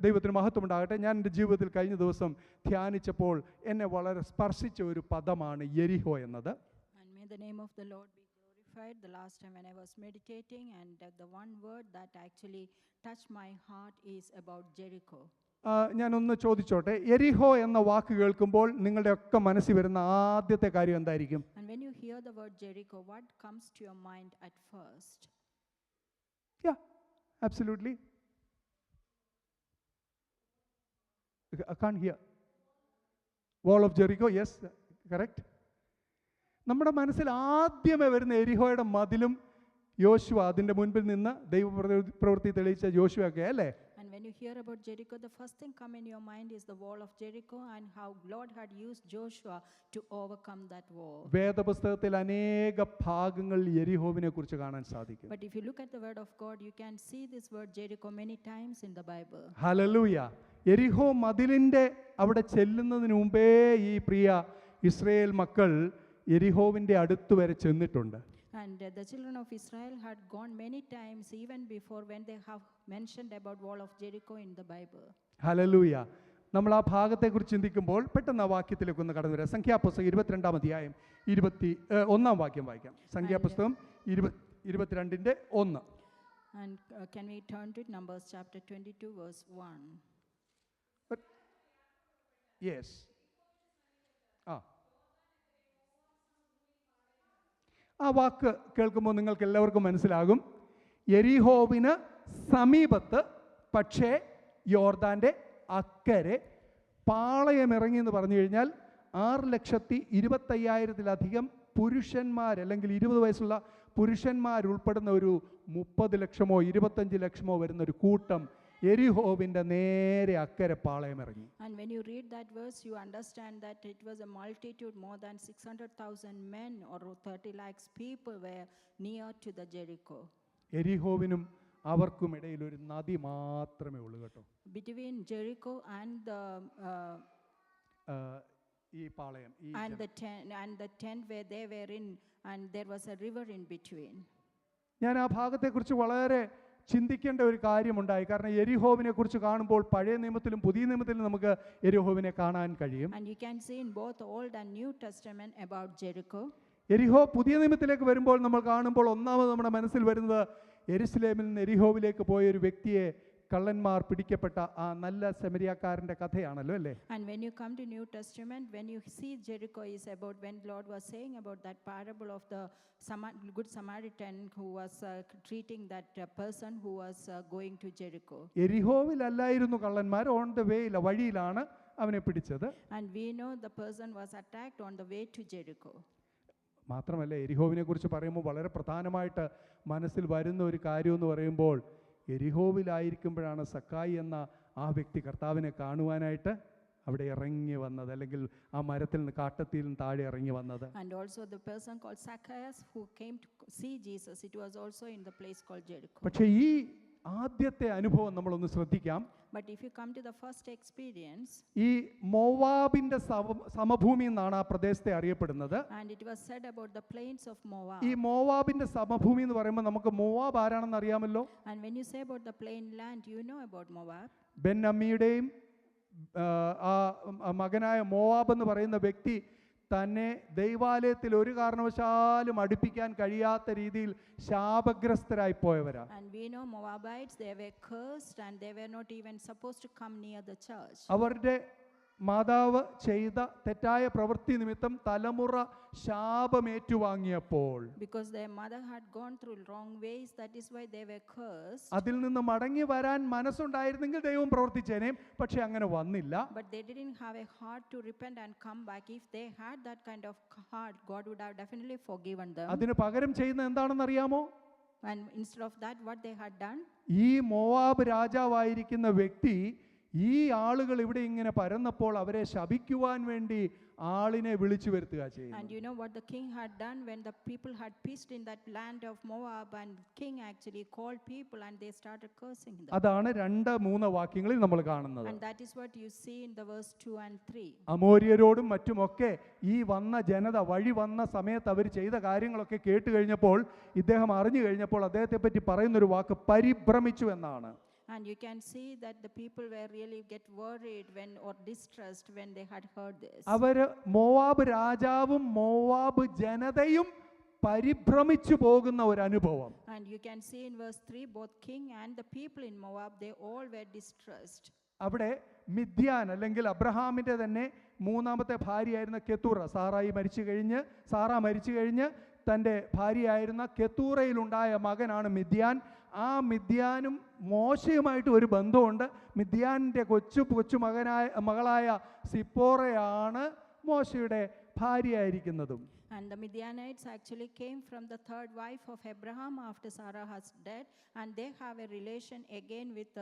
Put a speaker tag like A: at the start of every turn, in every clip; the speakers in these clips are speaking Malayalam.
A: ദൈവത്തിന് മഹത്വം ഉണ്ടാകട്ടെ. ഞാൻ എൻ്റെ ജീവിതത്തിൽ കഴിഞ്ഞ ദിവസം ധ്യാനിച്ചപ്പോൾ എന്നെ വളരെ സ്പർശിച്ച ഒരു പദമാണ് യെരിഹോ എന്നത്.
B: And may the name of the Lord be glorified. The last time when I was meditating, and the one word that actually touched my heart is about Jericho.
A: ഞാനൊന്ന് ചോദിച്ചോട്ടെ, യെരിഹോ എന്ന വാക്ക് കേൾക്കുമ്പോൾ നിങ്ങളുടെ ഒക്കെ മനസ്സിൽ വരുന്ന ആദ്യത്തെ കാര്യം എന്തായിരിക്കും?
B: And when you hear the word Jericho, what comes to your mind at first?
A: Yeah, absolutely. I can't hear. Wall of Jericho, yes, correct. നമ്മുടെ മനസ്സിൽ ആദ്യമേ വരുന്ന എരിഹോയുടെ മതിലും യോശുവ, അതിൻ്റെ മുൻപിൽ നിന്ന് ദൈവപ്രവൃത്തി തെളിയിച്ച യോശുവയൊക്കെ അല്ലേ?
B: And when you hear about Jericho, the first thing come in your mind is the wall of Jericho and how Lord had used Joshua to overcome that wall.
A: വേദപുസ്തകത്തിൽ അനേക ഭാഗങ്ങൾ യെരിഹോവിനെ കുറിച്ച് കാണാൻ സാധിക്കും.
B: But if you look at the word of God, you can see this word Jericho many times in the Bible.
A: Hallelujah. യെരിഹോ മതിലിൻ്റെ അവിടെ ചെല്ലുന്നതിന് മുമ്പേ ഈ പ്രിയ ഇസ്രായേൽ മക്കൾ യെരിഹോവിൻ്റെ അടുത്ത് വരെ ചെന്നിട്ടുണ്ട്.
B: And the children of Israel had gone many times even before when they have mentioned about wall of Jericho in the Bible.
A: Hallelujah. നമ്മൾ ആ ഭാഗത്തെക്കുറിച്ച് ചിന്തിക്കുമ്പോൾ പെട്ടെന്ന് ആ വാക്യത്തിലേക്ക് ഒന്ന് കടന്നു വരാം. സംഖ്യാപുസ്തകം 22-ാം അധ്യായം 21-ാം വാക്യം വായിക്കാം. സംഖ്യാപുസ്തകം 22-1.
B: And can we turn to Numbers chapter 22 verse 1?
A: Yes. ആ വാക്ക് കേൾക്കുമ്പോൾ നിങ്ങൾക്ക് എല്ലാവർക്കും മനസ്സിലാകും, യെരിഹോവിന് സമീപത്ത് പക്ഷേ യോർദാൻ്റെ അക്കരെ പാളയമിറങ്ങി എന്ന് പറഞ്ഞു കഴിഞ്ഞാൽ 6,25,000-ലധികം പുരുഷന്മാർ, അല്ലെങ്കിൽ 20 വയസ്സുള്ള പുരുഷന്മാരുൾപ്പെടുന്ന ഒരു 30 ലക്ഷമോ 25 ലക്ഷമോ വരുന്ന ഒരു കൂട്ടം യെരിഹോവിൻ്റെ നേരെ അക്കരെ പാളയമിറങ്ങി.
B: And when you read that verse, you understand that it was a multitude, more than 600,000 men or 30 lakhs people were near to the Jericho.
A: യെരിഹോവിനും അവർക്കും ഇടയിൽ ഒരു നദി മാത്രമേ ഉള്ളൂ കേട്ടോ.
B: Between Jericho and the
A: ഈ പാളയം
B: and the tent where they were in, and there was a river in between.
A: ഞാൻ ആ ഭാഗത്തെക്കുറിച്ച് വളരെ ചിന്തിക്കേണ്ട ഒരു കാര്യമുണ്ടായി. കാരണം യെരിഹോവിനെ കുറിച്ച് കാണുമ്പോൾ പഴയ നിയമത്തിലും പുതിയ നിയമത്തിലും നമുക്ക് യെരിഹോവിനെ കാണാൻ കഴിയും.
B: And you can see in both Old and New Testament about Jericho.
A: യെരിഹോ പുതിയ നിയമത്തിലേക്ക് വരുമ്പോൾ നമ്മൾ കാണുമ്പോൾ ഒന്നാമത് നമ്മുടെ മനസ്സിൽ വരുന്നത് യെരുശലേമിൽ നിന്ന് യെരിഹോവിലേക്ക് പോയ ഒരു വ്യക്തിയെ കള്ളന്മാർ പിടിക്കപ്പെട്ട ആ നല്ല സമരിയാക്കാരൻ്റെ കഥയാണല്ലോ അല്ലേ?
B: And when you come to New Testament, when you see Jericho is about when Lord was saying about that parable of the Good Samaritan who was treating that person who was going to Jericho.
A: യെരിഹോവിലല്ലായിരുന്നു കള്ളന്മാർ, ഓൺ ദ വേയില, വഴിയിലാണ് അവനെ പിടിച്ചത്.
B: And we know the person was attacked on the way to Jericho.
A: മാത്രമല്ല യെരിഹോവിനെ കുറിച്ച് പറയുമ്പോൾ വളരെ പ്രധാനമായിട്ട് മനസ്സിൽ വരുന്ന ഒരു കാര്യം എന്ന് പറയുമ്പോൾ, യെരിഹോവിലായിരിക്കുമ്പോഴാണ് സക്കായി എന്ന ആ വ്യക്തി കർത്താവിനെ കാണുവാനായിട്ട് അവിടെ ഇറങ്ങി വന്നത്, അല്ലെങ്കിൽ ആ മരത്തിൽ നിന്ന് കാട്ടത്തിൽ നിന്ന് താഴെ ഇറങ്ങി വന്നത്.
B: And also the person called Zacchaeus who came to see Jesus, it was also in the place called Jericho.
A: പക്ഷേ ഈ ആദ്യത്തെ അനുഭവം നമ്മളൊന്ന് ശ്രദ്ധിക്കാം.
B: But if you come to the first experience,
A: ഈ മോവാബിന്റെ സമഭൂമി എന്നാണ് ആ പ്രദേശത്തെ അറിയപ്പെടുന്നത്.
B: and it was said about the plains of Moab.
A: ഈ മോവാബിന്റെ സമഭൂമി എന്ന് പറയുമ്പോൾ നമുക്ക് മോവാബ് ആരാണെന്ന് അറിയാമല്ലോ.
B: And when you say about the plain land, you know about Moab.
A: ബെൻ അമ്മിയുടെയും ആ മകനായ മോവാബ് എന്ന് പറയുന്ന വ്യക്തി തന്നെ ദൈവാലയത്തിൽ ഒരു കാരണവശാലും അടുപ്പിക്കാൻ കഴിയാത്ത രീതിയിൽ ശാപഗ്രസ്തരായി പോയവരാ.
B: And we know Moabites, they were cursed and they were not even supposed to come near the church.
A: അവരുടെ മാതാവ് ചെയ്ത തെറ്റായ പ്രവൃത്തി നിമിത്തം തലമുറ ശാപമേറ്റുവാങ്ങിയപ്പോൾ,
B: Because their mother had gone through wrong ways, that is why they were cursed.
A: അതിൽ നിന്ന് മടങ്ങി വരാൻ മനസ്സുണ്ടായിരുന്നെങ്കിൽ ദൈവം പ്രവർത്തിച്ചേനേം, പക്ഷെ അങ്ങനെ വന്നില്ല.
B: But they didn't have a heart to repent and come back. If they had that kind of heart, God would have definitely forgiven them.
A: അതിന് പകരം ചെയ്യുന്നത് എന്താണെന്ന് അറിയാമോ?
B: And instead of that, what they had done?
A: ഈ മോവാബ് രാജാവായിരിക്കുന്ന വ്യക്തി ഈ ആളുകൾ ഇവിടെ ഇങ്ങനെ പരന്നപ്പോൾ അവരെ ശപിക്കുവാൻ വേണ്ടി ആളിനെ വിളിച്ചു വരുത്തുക ചെയ്യുന്നു.
B: And you know what the king had done when the people had feasted in that land of Moab, and king actually called people and they started cursing them.
A: അതാണ് 2-3 വാക്യങ്ങളിൽ നമ്മൾ കാണുന്നത്.
B: And that is what you see in the verse 2 and 3.
A: അമോര്യരോടും മറ്റുമൊക്കെ ഈ വന്ന ജനത വഴി വന്ന സമയത്ത് അവർ ചെയ്ത കാര്യങ്ങളൊക്കെ കേട്ട് കഴിഞ്ഞപ്പോൾ, ഇദ്ദേഹം അറിഞ്ഞു കഴിഞ്ഞപ്പോൾ അദ്ദേഹത്തെ പറ്റി പറയുന്നൊരു വാക്ക് പരിഭ്രമിച്ചു എന്നാണ്.
B: And you can see that the people were really get worried when or distressed when they had heard this.
A: അവര് മോവാബ് രാജാവും മോവാബ് ജനതയും പരിഭ്രമിച്ചു പോകുന്ന ഒരു അനുഭവം.
B: And you can see in verse 3, both king and the people in Moab, they all were distressed.
A: അവിടെ മിദ്യാൻ അല്ലെങ്കിൽ അബ്രഹാമിൻ്റെ തന്നെ മൂന്നാമത്തെ ഭാര്യയായിരുന്ന കെത്തൂറ, സാറ മരിച്ചു കഴിഞ്ഞ് തൻ്റെ ഭാര്യയായിരുന്ന കെത്തൂറയിലുണ്ടായ മകനാണ് മിദ്യാൻ. ആ മിദ്യാനും മോശയുമായിട്ട് ഒരു ബന്ധമുണ്ട്. മിദ്യാനിൻ്റെ കൊച്ചു മകളായ സിപ്പോറയാണ് മോശയുടെ ഭാര്യയായിരിക്കുന്നതും.
B: And the Midianites actually came from the third wife of Abraham after Sarah has died, and they have a relation again with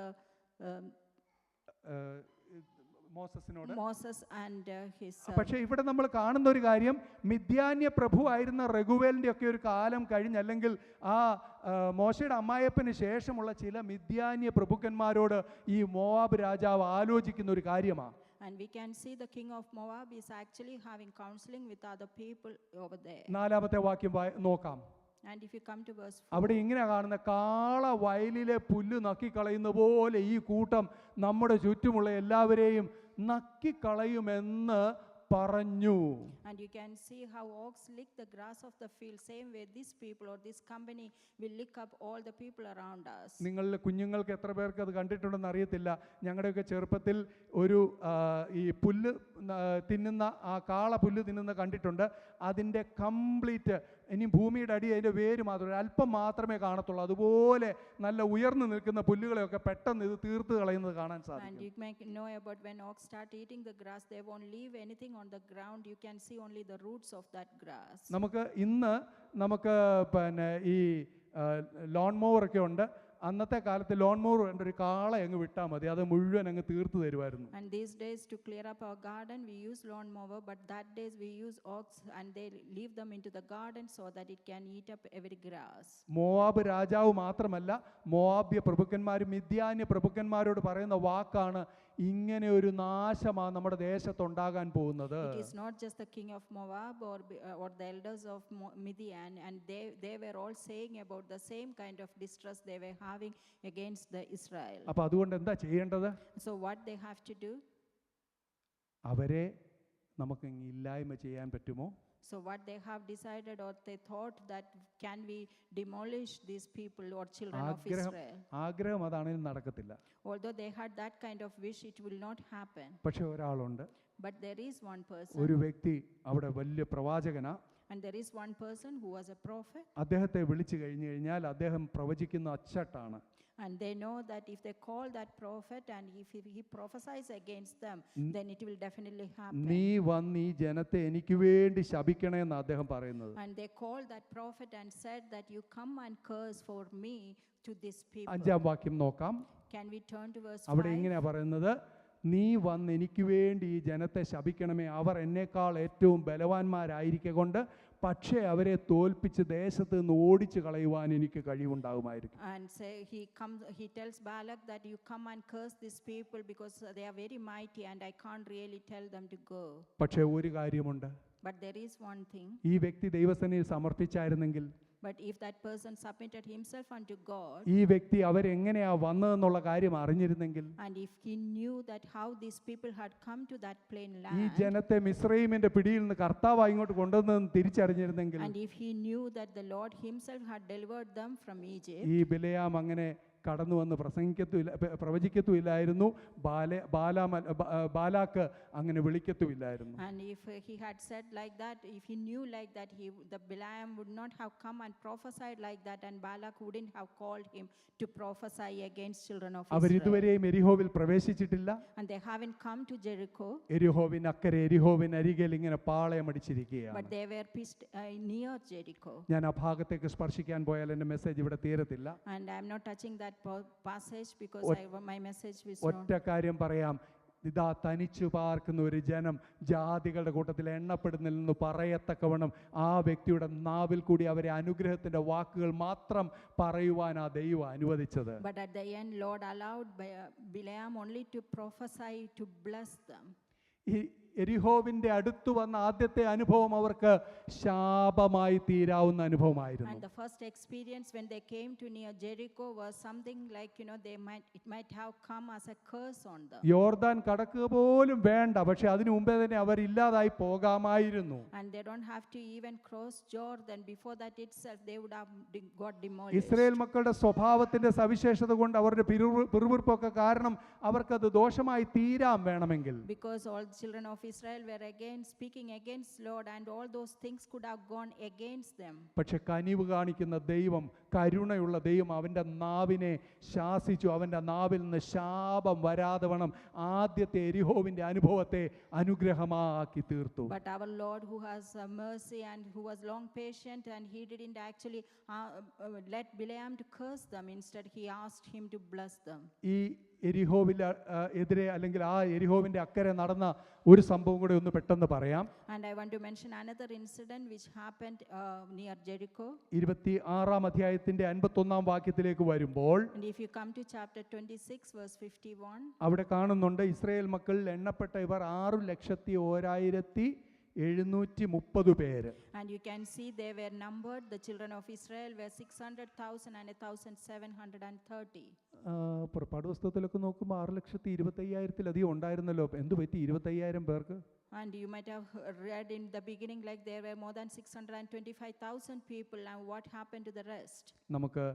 B: Moses and his.
A: പക്ഷേ ഇവിടെ നമ്മൾ കാണുന്ന ഒരു കാര്യം, മിദ്യാന്യ പ്രഭുവായിരുന്ന റഘുവേലിൻ്റെ ഒക്കെ ഒരു കാലം കഴിഞ്ഞ്, അല്ലെങ്കിൽ ആ മോശയുടെ അമ്മായപ്പന് ശേഷമുള്ള ചില മിദ്യാന്യ പ്രഭുക്കന്മാരോട് ഈ മോവാബ് രാജാവ് ആലോചിക്കുന്ന ഒരു കാര്യമാണ്.
B: And we can see the king of Moab is actually having counseling with other people over there.
A: നാലാമത്തെ വാക്യം നോക്കാം.
B: And if you come to verse 4,
A: അവിടെ ഇങ്ങനെ കാണുന്ന, കാള വയലിലെ പുല്ല് നക്കിക്കളയുന്ന പോലെ ഈ കൂട്ടം നമ്മുടെ ചുറ്റുമുള്ള എല്ലാവരെയും നക്കിക്കളയുമെന്ന് പറഞ്ഞു.
B: and you can see how ox lick the grass of the field, same way this people or this company will lick up all the people around us.
A: നിങ്ങളുടെ കുഞ്ഞുങ്ങൾക്ക് എത്ര പേർക്ക് അത് കണ്ടിട്ടുണ്ടെന്ന് അറിയത്തില്ല. ഞങ്ങളുടെയൊക്കെ ചെറുപ്പത്തിൽ ഒരു ഈ പുല്ല് തിന്നുന്ന, ആ കാള പുല്ല് തിന്നുന്ന കണ്ടിട്ടുണ്ട്. അതിൻ്റെ കംപ്ലീറ്റ്, ഇനി ഭൂമിയുടെ അടി അതിൻ്റെ വേര് മാത്രമേ, അല്പം മാത്രമേ കാണത്തുള്ളൂ. അതുപോലെ നല്ല ഉയർന്നു നിൽക്കുന്ന പുല്ലുകളെയൊക്കെ പെട്ടെന്ന് ഇത് തീർത്ത് കളയുന്നത് കാണാൻ
B: And
A: സാധിക്കും.
B: you may know about when ox start eating the grass, they won't leave anything on the ground. You can see only the roots of that grass.
A: നമുക്ക് പിന്നെ ഈ ലോൺ മോവറൊക്കെ ഉണ്ട്. അന്നത്തെ കാലത്ത് ലോൺ മോവർ വേണ്ട ഒരു കാള അങ്ങ് വിട്ടാൽ മതി, അത് മുഴുവൻ അങ്ങ് തീർത്തു തരുമായിരുന്നു.
B: And these days to clear up our garden we use lawn mower, but that days we use ox and they leave them into the garden so that it can eat up every grass.
A: Moab രാജാവ് മാത്രമല്ല, മോവാബ്യ പ്രഭുക്കന്മാരും മിദ്യാന്യ പ്രഭുക്കന്മാരോട് പറയുന്ന വാക്കാണ്, ഇങ്ങനെ ഒരു നാശമാണ് നമ്മുടെ ദേശത്തുണ്ടാകാൻ പോകുന്നത്.
B: It is not just the king of Moab or the elders of Midian, and they were all saying about the same kind of distress they were having against the Israel.
A: അപ്പോൾ അതുകൊണ്ട് എന്താ ചെയ്യേണ്ടത്?
B: So what they have to do?
A: അവരെ നമുക്ക് ഇല്ലായ്മ ചെയ്യാൻ പറ്റുമോ?
B: So what they have decided, or they thought that can we demolish these people or children of Israel?
A: ആഗ്രഹം അതാണെങ്കിലും നടക്കത്തില്ല.
B: Although they had that kind of wish, it will not happen.
A: പക്ഷെ ഒരാളുണ്ട്,
B: But there is one person,
A: ഒരു വ്യക്തി അവിടെ വലിയ പ്രവാചകനാ.
B: and there is one person who was a prophet,
A: അദ്ദേഹത്തെ വിളിച്ചു കഴിഞ്ഞു കഴിഞ്ഞാൽ അദ്ദേഹം പ്രവചിക്കുന്ന അച്ചട്ടാണ്.
B: and they know that if they call that prophet and if he prophesies against them, then it will definitely happen.
A: നീ വന്ന് ഈ ജനത്തെ എനിക്ക് വേണ്ടി ശപിക്കണമെന്ന് അദ്ദേഹം പറയുന്നത്.
B: And they called that prophet and said that you come and curse for me to this people.
A: അഞ്ചാം വാക്യം നോക്കാം.
B: Can we turn to verse 5?
A: അവിടെ ഇങ്ങനെയാ പറയുന്നത്, നീ വന്ന് എനിക്ക് വേണ്ടി ഈ ജനത്തെ ശപിക്കണമേ, അവർ എന്നേക്കാൾ ഏറ്റവും ബലവാന്മാരായിരിക്കൊണ്ട് പക്ഷേ അവരെ തോൽപ്പിച്ച് ദേശത്ത് നിന്ന് ഓടിച്ചു കളയുവാൻ എനിക്ക് കഴിവുണ്ടാകുമായിരിക്കും.
B: And say he tells Balak that you come and curse these people because they are very mighty and I can't really tell them to go.
A: പക്ഷേ ഒരു കാര്യമുണ്ട്,
B: But there is one thing.
A: ഈ വ്യക്തി ദൈവസന്നിധിയിൽ സമർപ്പിച്ചായിരുന്നെങ്കിൽ,
B: But if that person submitted himself unto God,
A: ഈ വ്യക്തി അവരെങ്ങനെയാ വന്നതെന്നുള്ള കാര്യം അറിഞ്ഞിരുന്നെങ്കിൽ,
B: and if he knew that how these people had come to that plain
A: ഈ
B: land,
A: ജനത്തെ മിസ്രയീമിന്റെ പിടിയിൽ നിന്ന് കർത്താവ് ഇങ്ങോട്ട് കൊണ്ടുവന്നതെന്ന് തിരിച്ചറിഞ്ഞിരുന്നെങ്കിൽ,
B: and if he knew that the Lord himself had delivered them from Egypt,
A: ഈ ബിലെയാം അങ്ങനെ കടന്നു വന്ന് പ്രവചിക്കത്തുമില്ലായിരുന്നു. ബാലാക്ക് അങ്ങനെ വിളിക്കത്തുമില്ലായിരുന്നു.
B: and if he had said like that, if he knew like that, the Balaam would not have come and prophesied like that, and Balak wouldn't have called him to prophesy against children of
A: our
B: Israel.
A: ഇതുവരെയും എരിഹോവിൽ പ്രവേശിച്ചിട്ടില്ല.
B: And they haven't come to Jericho,
A: എരിഹോവിൻ അരികിൽ ഇങ്ങനെ പാളയമടിച്ചിരിക്കുകയാണ്.
B: but they were pitched near Jericho.
A: ഞാൻ ആ ഭാഗത്തേക്ക് സ്പർശിക്കാൻ പോയാൽ എൻ്റെ മെസ്സേജ് ഇവിടെ തീരത്തില്ല.
B: And I am not touching that passage because my message was
A: ഒറ്റ കാര്യം പറയാം, ഇതാ തനിച്ചു പാർക്കുന്ന ഒരു ജനം ജാതികളുടെ കൂട്ടത്തിൽ എണ്ണപ്പെടുന്നില്ലെന്ന് പറയത്തക്കവണ്ണം ആ വ്യക്തിയുടെ നാവിൽ കൂടി അവരെ അനുഗ്രഹത്തിന്റെ വാക്കുകൾ മാത്രം പറയുവാൻ ആ ദൈവം അനുവദിച്ചത്.
B: But at the end, Lord allowed Balaam only to prophesy to bless them.
A: ഈ എരിഹോവിൻ്റെ അടുത്ത് വന്ന ആദ്യത്തെ അനുഭവം അവർക്ക് ശാപമായി തീരാവുന്ന അനുഭവമായിരുന്നു.
B: And the first experience when they came to near Jericho was something like, it might have come as a curse on them.
A: യോർദാൻ കടക്കുക പോലും വേണ്ട, പക്ഷെ അതിനു മുമ്പേ തന്നെ അവർ ഇല്ലാതായി പോകാമായിരുന്നു.
B: And they don't have to even cross Jordan. Before that itself, they would have got demolished.
A: Israel മക്കളുടെ സ്വഭാവത്തിന്റെ സവിശേഷത കൊണ്ട് അവരുടെ പിറുപിറുപ്പൊക്കെ കാരണം അവർക്കത് ദോഷമായി തീരാൻ വേണമെങ്കിൽ,
B: Because all the children of Israel were again speaking against Lord, and all those things could have gone against them.
A: പക്ഷെ കനിവ് കാണിക്കുന്ന ദൈവം, കരുണയുള്ള ദൈവം അവൻ്റെ നാവിനെ ശാസിച്ചു. അവൻ്റെ നാവിൽ നിന്ന് ശാപം വരാതെ വേണം ആദ്യത്തെ എരിഹോവിൻ്റെ അനുഭവത്തെ അനുഗ്രഹമാക്കി തീർത്തു.
B: But our Lord, who has mercy and who was long patient, and he didn't actually let Bileam to curse them. Instead, he asked him to bless them.
A: ഈ എരിഹോവിൽ എതിരെ അല്ലെങ്കിൽ ആ എരിഹോവിൻ്റെ അക്കരെ നടന്ന ഒരു സംഭവം കൂടെ ഒന്ന് പെട്ടെന്ന് പറയാം.
B: And I want to mention another incident which happened near Jericho.
A: 26-ാം അധ്യായത്തിന്റെ 51-ാം വാക്യത്തിലേക്ക് വരുമ്പോൾ,
B: And if you come to chapter 26 verse 51,
A: അവിടെ കാണുന്നുണ്ട് ഇസ്രായേൽ മക്കളിൽ എണ്ണപ്പെട്ട ഇവർ 6,01,730 പേര്.
B: and you can see they were numbered, the children of Israel were 600,000 and 1,730.
A: പുറപ്പാട് പുസ്തകത്തിലൊക്കെ നോക്കുമ്പോൾ 6,25,000-ലധികം ഉണ്ടായിരുന്നല്ലോ. എന്ത് പറ്റി 25,000 പേർക്ക്?
B: And you might have read in the beginning like there were more than 625,000 people, and what happened to the rest?
A: നമുക്ക്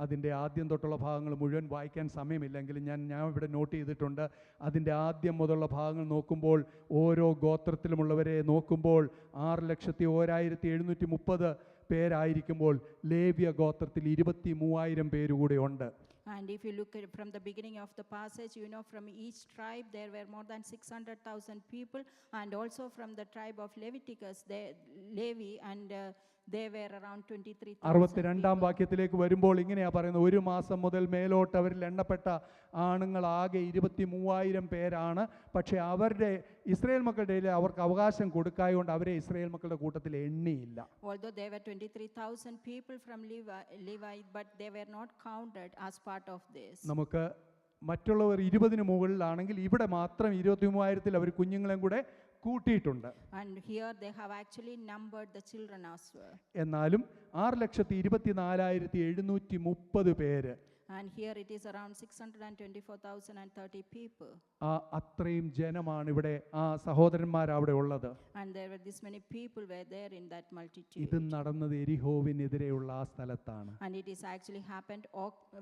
A: അതിൻ്റെ ആദ്യം തൊട്ടുള്ള ഭാഗങ്ങൾ മുഴുവൻ വായിക്കാൻ സമയമില്ലെങ്കിലും ഞാൻ ഇവിടെ നോട്ട് ചെയ്തിട്ടുണ്ട്. അതിൻ്റെ ആദ്യം മുതലുള്ള ഭാഗങ്ങൾ നോക്കുമ്പോൾ ഓരോ ഗോത്രത്തിലുമുള്ളവരെ നോക്കുമ്പോൾ 6,01,730 പേരായിരിക്കുമ്പോൾ ലേവ്യ ഗോത്രത്തിൽ 23,000 പേര് കൂടെ ഉണ്ട്.
B: And if you look at from the beginning of the passage, from each tribe there were more than 600,000 people, and also from the tribe of Leviticus, Levi, and they were around 23,000.
A: 62-ാം വാക്യത്തിലേക്ക് വരുമ്പോൾ ഇങ്ങനെയാ പറയുന്നത്, ഒരു മാസം മുതൽ മേലോട്ട് അവരിൽ എണ്ണപ്പെട്ട ആണുങ്ങൾ ആകെ 23,000 പേരാണ്. പക്ഷേ അവരുടെ ഇസ്രായേൽ മക്കളുടെ അവർക്ക് അവകാശം കൊടുക്കായതുകൊണ്ട് അവരെ ഇസ്രായേൽ മക്കളുടെ കൂട്ടത്തിൽ എണ്ണിയില്ല.
B: Although there were 23,000 people from Levi, but they were not counted as part of this.
A: നമുക്ക് മറ്റുള്ളവർ 20-ന് മുകളിലാണെങ്കിൽ ഇവിടെ മാത്രം 23,000-ൽ അവർ കുഞ്ഞുങ്ങളെയും കൂടെ കൂട്ടിയിട്ടുണ്ട്.
B: And here they have actually numbered the children as well.
A: എന്നാലും 6,24,730 പേര്.
B: And here it is around 624,030 people.
A: അത്രയും ജനമാണ് ഇവിടെ ആ സഹോദരന്മാർ അവിടെ ഉള്ളത്.
B: And there were this many people were there in that multitude.
A: ഇത് നടന്നത് എരിഹോവിനെതിരെയുള്ള ആ സ്ഥലത്താണ്.
B: And it is actually happened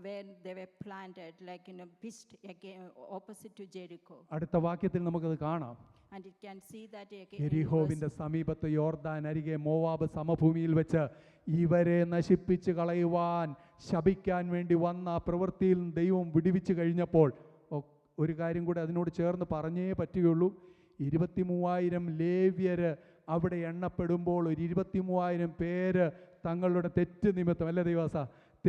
B: where they were planted, like pitched again opposite to Jericho.
A: അടുത്ത വാക്യത്തിൽ നമുക്കത് കാണാം.
B: And it can see that
A: എരിഹോവിന്റെ സമീപത്ത് യോർദാൻ അരികെ മോവാബ് സമഭൂമിയിൽ വെച്ച് ഇവരെ നശിപ്പിച്ച് കളയുവാൻ ശപിക്കാൻ വേണ്ടി വന്ന ആ പ്രവൃത്തിയിൽ ദൈവം വിടുവിച്ച് കഴിഞ്ഞപ്പോൾ ഒരു കാര്യം കൂടെ അതിനോട് ചേർന്ന് പറഞ്ഞേ പറ്റുകയുള്ളൂ. 23,000 ലേവ്യര് അവിടെ എണ്ണപ്പെടുമ്പോൾ ഒരു 23,000 പേര് തങ്ങളുടെ തെറ്റ് നിമിത്തം, അല്ലേ ദൈവാസ,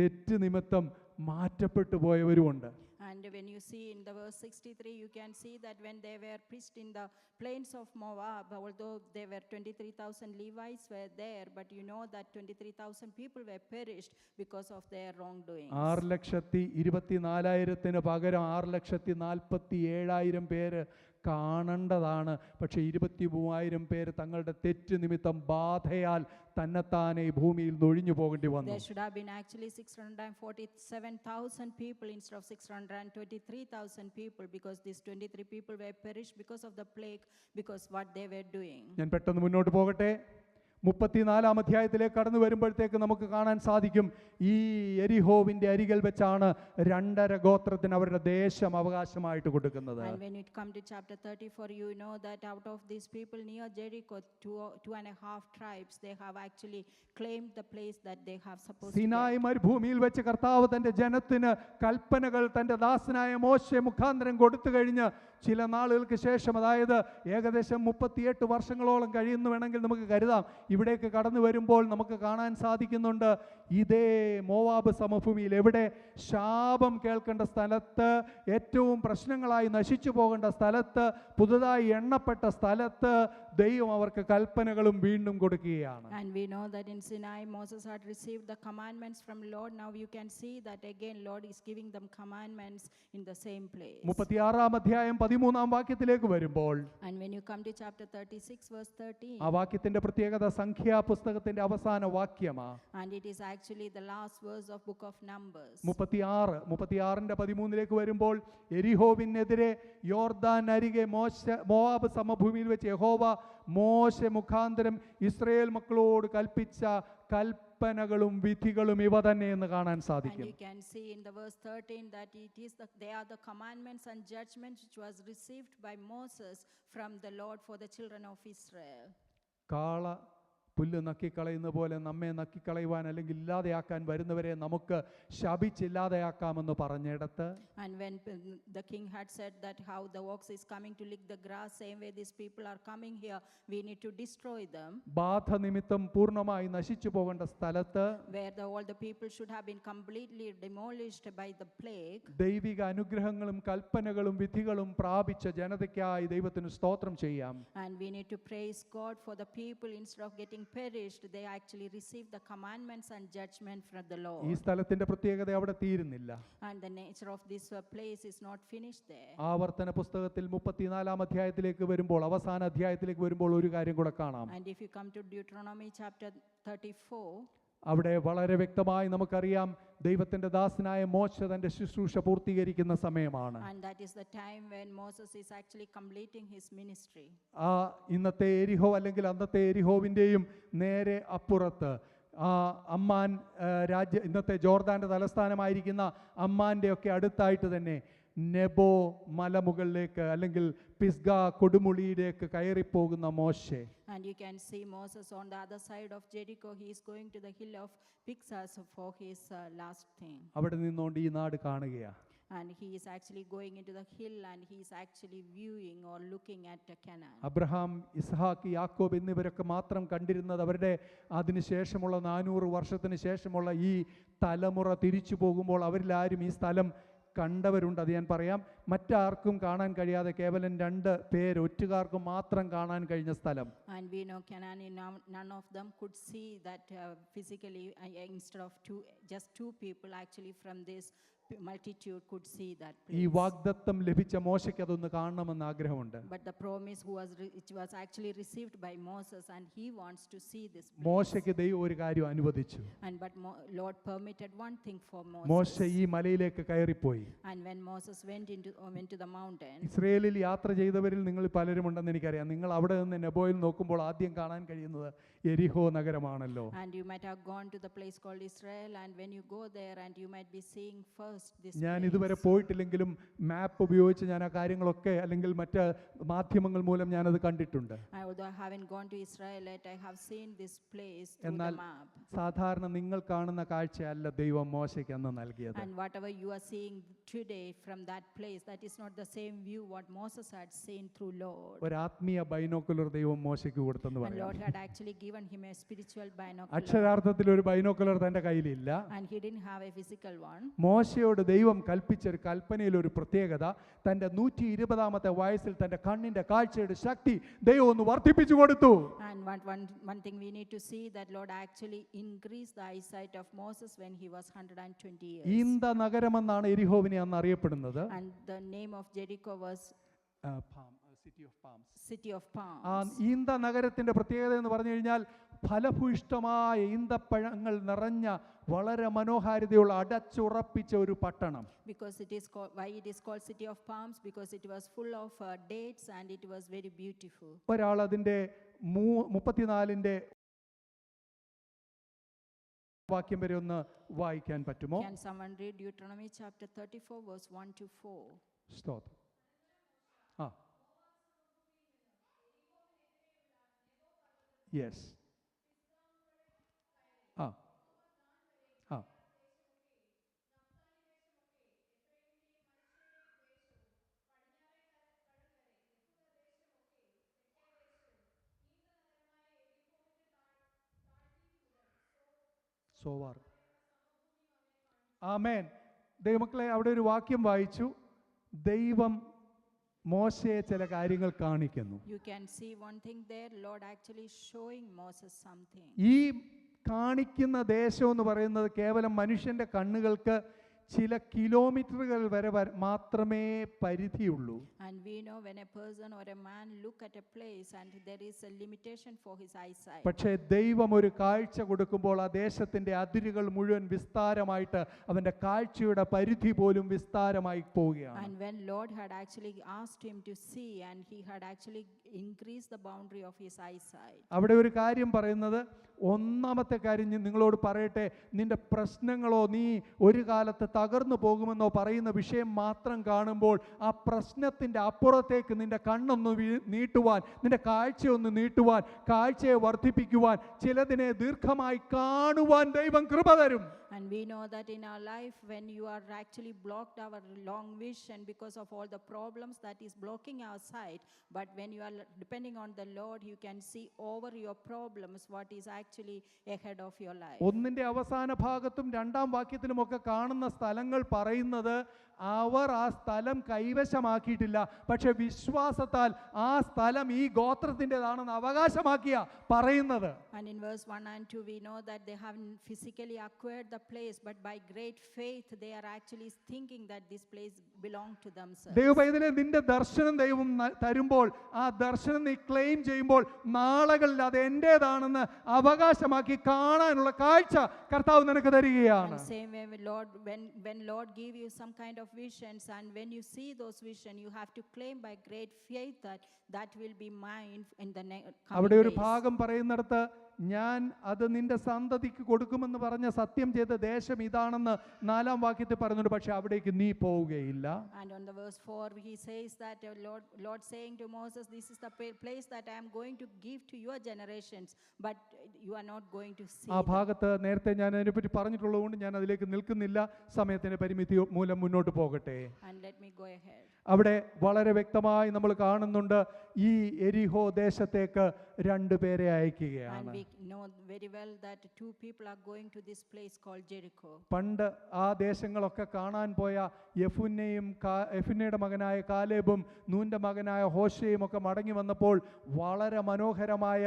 A: തെറ്റ് നിമിത്തം മാറ്റപ്പെട്ടു പോയവരുമുണ്ട്.
B: And when you see in the verse 63, you can see that when they were preached in the plains of Moab, although there were 23,000 Levites were there, but you know that 23,000 people were perished because of their wrongdoing.
A: 6,24,000-ന് പകരം 6,47,000 പേര് കാണേണ്ടതാണ്. പക്ഷേ 23,000 പേര് തങ്ങളുടെ തെറ്റ് നിമിത്തം ബാധയാൽ തന്നെത്താനെ ഭൂമിയിൽ നൊഴിഞ്ഞു പോകേണ്ടി വന്നു.
B: There should have been actually 647,000 people instead of 623,000 people, because these 23 people were perished because of the plague, because what they were doing.
A: ഞാൻ പെട്ടെന്ന് മുന്നോട്ട് പോകട്ടെ. 34-ാം അധ്യായത്തിലേക്ക് കടന്നു വരുമ്പോഴത്തേക്ക് നമുക്ക് കാണാൻ സാധിക്കും, ഈ എരിഹോവിന്റെ അരികിൽ വെച്ചാണ് 2.5 ഗോത്രത്തിന് അവരുടെ ദേശം അവകാശമായിട്ട് കൊടുക്കുന്നത്.
B: And when it come to chapter 34, you know that out of these people near Jericho, 2.5 tribes, they have actually claimed the place that they have supposed to
A: Sinai മരുഭൂമിയിൽ വെച്ച് കർത്താവ് തന്റെ ജനത്തിന് കൽപ്പനകൾ തന്റെ ദാസനായ മോശെ മുഖാന്തരം കൊടുത്തു കഴിഞ്ഞ് ചില നാളുകൾക്ക് ശേഷം, അതായത് ഏകദേശം 38 വർഷങ്ങളോളം കഴിയുന്നു വേണമെങ്കിൽ നമുക്ക് കരുതാം, ഇവിടേക്ക് കടന്നു വരുമ്പോൾ നമുക്ക് കാണാൻ സാധിക്കുന്നുണ്ട്, ഇതേ മോവാബ് സമഭൂമിയിൽ എവിടെ ശാപം കേൾക്കേണ്ട സ്ഥലത്ത്, ഏറ്റവും പ്രശ്നങ്ങളായി നശിച്ചു പോകേണ്ട സ്ഥലത്ത്, പുതുതായി എണ്ണപ്പെട്ട സ്ഥലത്ത് ദൈവം അവർക്ക് കൽപ്പനകളും വീണ്ടും കൊടുക്കുകയാണ്.
B: And we know that in Sinai, Moses had received the commandments from Lord. Now you can see that again, Lord is giving them commandments in the same place.
A: 36-ാം അധ്യായം 13-ാം വാക്യത്തിലേക്ക് വരുമ്പോൾ,
B: And when you come to chapter 36, verse 13,
A: ആ വാക്യത്തിന്റെ പ്രത്യേകത സംഖ്യാ പുസ്തകത്തിന്റെ അവസാന വാക്യമാണ്.
B: and it is actually the last verse of book of Numbers.
A: 36-ന്റെ 13-ലേക്ക് വരുമ്പോൾ, എരിഹോവിനെതിരെ യോർദാൻ അരികെ മോവാബ് സമഭൂമിയിൽ വെച്ച് യഹോവ മോശെ മുഖാന്തരം ഇസ്രായേൽ മക്കളോട് കൽപ്പിച്ച കൽപ്പനകളും വിധികളും ഇവ തന്നെ എന്ന് കാണാൻ
B: And
A: സാധിക്കും.
B: you can see in the verse 13 that they are the commandments and judgments which was received by Moses from the Lord for the children of Israel.
A: കാള പുല്ല് നക്കിക്കളയുന്ന പോലെ നമ്മെ നക്കിക്കളയുവാൻ അല്ലെങ്കിൽ ഇല്ലാതെയാക്കാൻ വരുന്നവരെ നമുക്ക് ശപിച്ചില്ലാതെയാക്കാമെന്ന് പറഞ്ഞിടത്ത്,
B: And when the king had said that how the ox is coming to lick the grass, same way these people are coming here, we need to destroy them.
A: ബാധ നിമിത്തം പൂർണ്ണമായി നശിച്ചു പോകേണ്ട സ്ഥലത്ത്
B: Where all the people should have been completely demolished by the plague.
A: ദൈവിക അനുഗ്രഹങ്ങളും കൽപ്പനകളും വിധികളും പ്രാപിച്ച ജനതയ്ക്കായി ദൈവത്തിന് സ്തോത്രം ചെയ്യാം.
B: And we need to praise God for the people, instead of getting perished, they actually received the commandments and judgment from the
A: ഈ
B: Lord.
A: സ്ഥലത്തിന്റെ പ്രത്യേകത അവിടെ തീരുന്നില്ല.
B: And the nature of this place is not finished there.
A: ആവർത്തന പുസ്തകത്തിൽ 34-ാം അധ്യായത്തിലേക്ക് വരുമ്പോൾ, അവസാന അധ്യായത്തിലേക്ക് വരുമ്പോൾ ഒരു കാര്യം കൂടെ കാണാം.
B: And if you come to Deuteronomy chapter 34,
A: അവിടെ വളരെ വ്യക്തമായി നമുക്കറിയാം, ദൈവത്തിന്റെ ദാസനായ മോശ തന്റെ ശുശ്രൂഷ പൂർത്തീകരിക്കുന്ന സമയമാണ്.
B: and that is the time when Moses is actually completing his ministry.
A: ആ ഇന്നത്തെ എരിഹോ അല്ലെങ്കിൽ അന്നത്തെ എരിഹോവിൻ്റെയും നേരെ അപ്പുറത്ത് ആ അമ്മാൻ ഇന്നത്തെ ജോർദാന്റെ തലസ്ഥാനമായിരിക്കുന്ന അമ്മാന്റെ ഒക്കെ അടുത്തായിട്ട് തന്നെ നെബോ മലമുകളിലേക്ക് അല്ലെങ്കിൽ പിസ്ഗ കൊടുമുടിയിലേക്ക് കയറിപ്പോകുന്ന മോശെ.
B: And you can see Moses on the other side of Jericho. He is going to the hill of Pisgah for his last thing.
A: അവിടെ നിന്നുകൊണ്ട് ഈ നാട് കാണുകയാണ്.
B: And he is actually going into the hill and he is actually viewing or looking at Canaan.
A: Abraham, Ishaq, യാക്കോബ് എന്നിവരൊക്കെ മാത്രം കണ്ടിരുന്നത് അവരുടെ അതിനുശേഷമുള്ള 400 വർഷത്തിന് ശേഷമുള്ള ഈ തലമുറ തിരിച്ചു പോകുമ്പോൾ അവരിൽ ആരും ഈ സ്ഥലം കണ്ടവരുണ്ട്. അത് ഞാൻ പറയാം. മറ്റാർക്കും കാണാൻ കഴിയാതെ കേവലം 2 പേര് ഒറ്റുകാർക്ക് മാത്രം കാണാൻ കഴിഞ്ഞ സ്ഥലം.
B: And we know Canaan, none of them could see that physically, instead of just two people actually from this multitude could see that
A: ഈ
B: place.
A: വാഗ്ദത്തം ലഭിച്ച മോശയ്ക്ക് അതൊന്ന് കാണണമെന്ന് ആഗ്രഹമുണ്ട്.
B: But the promise it was actually received by Moses, and he wants to see this place.
A: മോശയ്ക്ക് ദൈവം ഒരു കാര്യം അനുവദിച്ചു.
B: But Lord permitted one thing for
A: മോശ
B: Moses.
A: ഈ മലയിലേക്ക് കയറിപ്പോയി.
B: And when Moses went into the mountain,
A: ഇസ്രയേലിൽ യാത്ര ചെയ്തവരിൽ നിങ്ങൾ പലരും ഉണ്ടെന്ന് എനിക്കറിയാം. നിങ്ങൾ അവിടെ നിന്ന് നെബോയിൽ നോക്കുമ്പോൾ ആദ്യം കാണാൻ കഴിയുന്നത് എരിഹോ നഗരമാണല്ലോ.
B: and you might have gone to the place called Israel, and when you go there, and you might be seeing first this
A: ഞാൻ
B: place.
A: ഇതുവരെ പോയിട്ടില്ലെങ്കിലും മാപ്പ് ഉപയോഗിച്ച് ഞാൻ ആ കാര്യങ്ങളൊക്കെ അല്ലെങ്കിൽ മറ്റ് മാധ്യമങ്ങൾ മൂലം ഞാനത് കണ്ടിട്ടുണ്ട്.
B: Although I haven't gone to Israel yet, I have seen this place through the
A: എന്നാൽ
B: map.
A: സാധാരണ നിങ്ങൾ കാണുന്ന കാഴ്ചയല്ല ദൈവം മോശയ്ക്ക് അന്ന് നൽകിയത്.
B: And whatever you are seeing today from that place, that is not the same view what Moses had seen through Lord.
A: ഒരു ആത്മീയ ബൈനോക്കുലർ ദൈവം മോശയ്ക്ക് കൊടുത്തെന്ന്
B: And Lord
A: പറയാം.
B: had actually given him a spiritual binocular.
A: അക്ഷരാർത്ഥത്തിൽ ഒരു ബൈനോക്കുലർ തന്റെ കയ്യിലില്ല.
B: And he didn't have a physical one.
A: മോശയോട് ദൈവം കൽപ്പിച്ച ഒരു കൽപ്പനയിൽ ഒരു പ്രത്യേകത, തന്റെ 120-ാമത്തെ വയസ്സിൽ തന്റെ കണ്ണിന്റെ കാഴ്ചയുടെ ശക്തി ദൈവം ഒന്ന് വർദ്ധിപ്പിച്ചു കൊടുത്തു.
B: And one thing we need to see, that Lord actually increased the eyesight of Moses when he was 120 years.
A: ഈന്ത നഗരമെന്നാണ് എരിഹോവിനെ അന്ന് അറിയപ്പെടുന്നത്.
B: And the name of Jericho was
A: city of palms.
B: City of
A: ആ
B: Palms.
A: ഈന്ത നഗരത്തിന്റെ പ്രത്യേകത എന്ന് പറഞ്ഞു കഴിഞ്ഞാൽ ഫലഭൂയിഷ്ടമായ ഈന്തപ്പഴങ്ങൾ നിറഞ്ഞ വളരെ മനോഹാരിതയുള്ള അടച്ചുറപ്പിച്ച ഒരു പട്ടണം.
B: Because why it is called City of Palms? Because it was full of dates and it was very beautiful.
A: ഒരാൾ അതിന്റെ 34-ന്റെ വാക്യം വരെ ഒന്ന് വായിക്കാൻ പറ്റുമോ?
B: Can someone read Deuteronomy chapter 34 verse 1 to 4?
A: സ്തോത്രം. ആ യെസ്. ആ ആ സോവാർ. ആമേൻ. ദൈവമക്കളെ, അവിടെ ഒരു വാക്യം വായിച്ചു. ദൈവം മോശയെ ചില കാര്യങ്ങൾ കാണിക്കുന്നു.
B: You can see one thing there, Lord actually showing Moses something.
A: ഈ കാണിക്കുന്ന ദേശം എന്ന് പറയുന്നത് കേവലം മനുഷ്യൻ്റെ കണ്ണുകൾക്ക് ചില കിലോമീറ്ററുകൾ വരെ മാത്രമേ പരിധിയുള്ളൂ.
B: And we know when a person or a man look at a place and there is a limitation for his eyesight.
A: പക്ഷേ ദൈവം ഒരു കാഴ്ച കൊടുക്കുമ്പോൾ ആ ദേശത്തിൻ്റെ അതിരുകൾ മുഴുവൻ വിസ്താരമായിട്ട് അവൻ്റെ കാഴ്ചയുടെ പരിധി പോലും വിസ്താരമായി പോവുകയാണ്.
B: And when Lord had actually asked him to see, and he had actually increased the boundary of his eyesight.
A: അവിടെ ഒരു കാര്യം പറയുന്നത്, ഒന്നാമത്തെ കാര്യം നിങ്ങളോട് പറയട്ടെ, നിന്റെ പ്രശ്നങ്ങളോ നീ ഒരു കാലത്ത് തകർന്നു പോകുമെന്നോ പറയുന്ന വിഷയം മാത്രം കാണുമ്പോൾ ആ പ്രശ്നത്തിൻ്റെ അപ്പുറത്തേക്ക് നിന്റെ കണ്ണൊന്ന് നീട്ടുവാൻ, നിന്റെ കാഴ്ചയൊന്ന് നീട്ടുവാൻ, കാഴ്ചയെ വർദ്ധിപ്പിക്കുവാൻ, ചിലതിനെ ദീർഘമായി കാണുവാൻ ദൈവം കൃപ തരും.
B: And we know that in our life, when you are actually blocked our long vision because of all the problems that is blocking our sight, but when you are depending on the Lord, you can see over your problems what is actually ahead of your life.
A: ഒന്നിന്റെ അവസാന ഭാഗത്തും രണ്ടാം വാക്യത്തിലുമൊക്കെ കാണുന്ന സ്ഥലങ്ങൾ പറയുന്നത് അവർ ആ സ്ഥലം കൈവശമാക്കിയിട്ടില്ല, പക്ഷെ വിശ്വാസത്താൽ ആ സ്ഥലം ഈ ഗോത്രത്തിൻ്റെതാണെന്ന് അവകാശമാക്കിയ പറയുന്നത്.
B: And in verse 1 and 2 we know that they haven't physically acquired the place, but by great faith they are actually thinking that this place belongs to themselves.
A: ദൈവപൈതലേ, നിന്റെ ദർശനം ദൈവം തരുമ്പോൾ ആ ദർശനം നീ ക്ലെയിം ചെയ്യുമ്പോൾ നാളുകളിൽ അത് എൻ്റേതാണെന്ന് അവകാശമാക്കി കാണാനുള്ള കാഴ്ച കർത്താവ് നിനക്ക് തരികയാണ്.
B: And same way with Lord, when Lord give you some kind of visions, and when you see those visions, you have to claim by great faith that will be mine in the
A: അവിടെ
B: coming
A: ഒരു
B: days.
A: ഭാഗം പറയുന്നിടത്ത്, ഞാൻ അത് നിന്റെ സന്തതിക്ക് കൊടുക്കുമെന്ന് പറഞ്ഞ സത്യം ചെയ്ത ദേശം ഇതാണെന്ന് 4-ാം വാക്യത്തിൽ പറയുന്നുണ്ട്. പക്ഷെ അവിടേക്ക് നീ പോവുകയില്ല.
B: And on the verse 4 he says that Lord saying to Moses, this is the place that I am going to give to your generations, but you are not going to see
A: ആ ഭാഗത്ത് നേരത്തെ ഞാൻ അതിനെപ്പറ്റി പറഞ്ഞിട്ടുള്ളതുകൊണ്ട് ഞാൻ അതിലേക്ക് നിൽക്കുന്നില്ല. സമയത്തിന്റെ പരിമിതി മൂലം മുന്നോട്ട് പോകട്ടെ.
B: And let me go ahead.
A: അവിടെ വളരെ വ്യക്തമായി നമ്മൾ കാണുന്നുണ്ട്, ഈ എരിഹോ ദേശത്തേക്ക് 2 പേരെ അയക്കുകയാണ്.
B: And we know very well that 2 people are going to this place called Jericho.
A: പണ്ട് ആ ദേശങ്ങളൊക്കെ കാണാൻ പോയ യെഫുന്നയുടെ മകനായ കാലേബും നൂന്റെ മകനായ ഹോശയും ഒക്കെ മടങ്ങി വന്നപ്പോൾ വളരെ മനോഹരമായ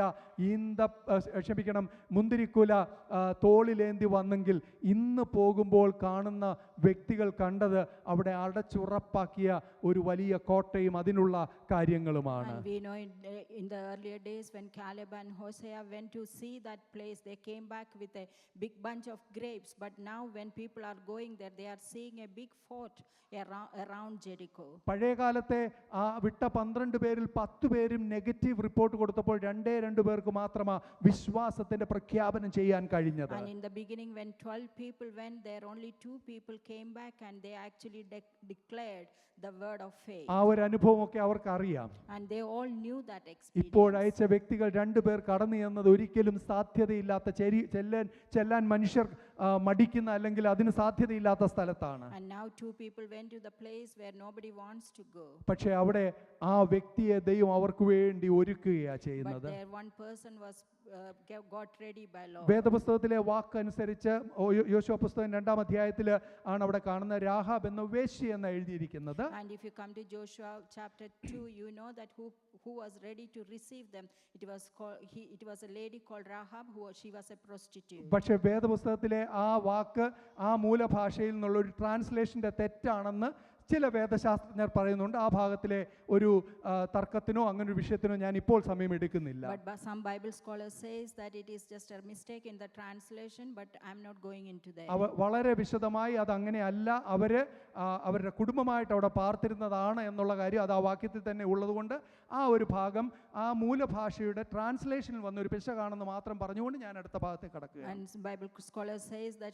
A: മുന്തിരിക്കുല തോളിലേന്തി വന്നെങ്കിൽ ഇന്ന് പോകുമ്പോൾ കാണുന്ന വ്യക്തികൾ കണ്ടത് അവിടെ അടച്ചുറപ്പാക്കിയ ഒരു വലിയ കോട്ടയും അതിനുള്ള കാര്യങ്ങളുമാണ്.
B: And we know in the earlier days when Caleb and Hosea went to see that place, they came back with a big bunch of grapes, but now when people are going there, they are seeing a big fort around Jericho.
A: പഴയ കാലത്തെ ആ വിട്ട 12 പേരിൽ 10 പേരും നെഗറ്റീവ് റിപ്പോർട്ട് കൊടുത്തപ്പോൾ 2 പേർക്ക് മാത്രമാണ് വിശ്വാസത്തിന്റെ പ്രഖ്യാപനം ചെയ്യാൻ കഴിഞ്ഞത്.
B: And in the beginning when 12 people went there, only 2 people came back and they actually declared the word of faith.
A: ആ ഒരു അനുഭവമൊക്കെ അവർക്ക് അറിയാം.
B: And they all knew that experience.
A: ഇപ്പോൾ അയച്ച വ്യക്തികൾ 2 പേർ കടന്നു ചെന്നത് ഒരിക്കലും സാധ്യതയില്ലാത്ത ചെല്ലാൻ മനുഷ്യർ മടിക്കുന്ന അല്ലെങ്കിൽ അതിന് സാധ്യതയില്ലാത്ത സ്ഥലത്താണ്.
B: And now 2 people went to the place where nobody wants to go.
A: പക്ഷേ അവിടെ ആ വ്യക്തിയെ ദൈവം അവർക്ക് വേണ്ടി ഒരുക്കുകയാണ് ചെയ്യുന്നത്.
B: But there one person was got ready by Lord.
A: വേദപുസ്തകത്തിലെ വാക്കനുസരിച്ച് യോശുവ പുസ്തകം 2-ാം അധ്യായത്തിൽ ആണ് അവിടെ കാണുന്ന രാഹാബ് എന്ന വേശ്യ എന്ന് എഴുതിയിരിക്കുന്നത്.
B: And if you come to Joshua chapter 2, you know that who was ready to receive them. It was a lady called Rahab she was a prostitute.
A: പക്ഷേ വേദപുസ്തകത്തിലെ ആ വാക്ക് ആ മൂലഭാഷയിൽ നിന്നുള്ള ഒരു ട്രാൻസ്ലേഷന്റെ തെറ്റാണെന്ന് ചില വേദശാസ്ത്രജ്ഞർ പറയുന്നുണ്ട്. ആ ഭാഗത്തിലെ ഒരു തർക്കത്തിനോ അങ്ങനെ ഒരു വിഷയത്തിനോ ഞാൻ ഇപ്പോൾ സമയം എടുക്കുന്നില്ല.
B: But some Bible scholars says that it is just a mistake in the translation, but I'm not going into that.
A: വളരെ വിശദമായി അത് അങ്ങനെയല്ല, അവരുടെ കുടുംബമായിട്ട് അവിടെ പാർത്തിരുന്നതാണ് എന്നുള്ള കാര്യം അത് ആ വാക്യത്തിൽ തന്നെ ഉള്ളതുകൊണ്ട് ആ ഒരു ഭാഗം ആ മൂലഭാഷയുടെ ട്രാൻസ്ലേഷനിൽ വന്ന ഒരു പിശകാണെന്ന് മാത്രം പറഞ്ഞുകൊണ്ട് ഞാൻ അടുത്ത ഭാഗത്തേക്ക് കടക്കുകയാണ്.
B: And Bible scholars says that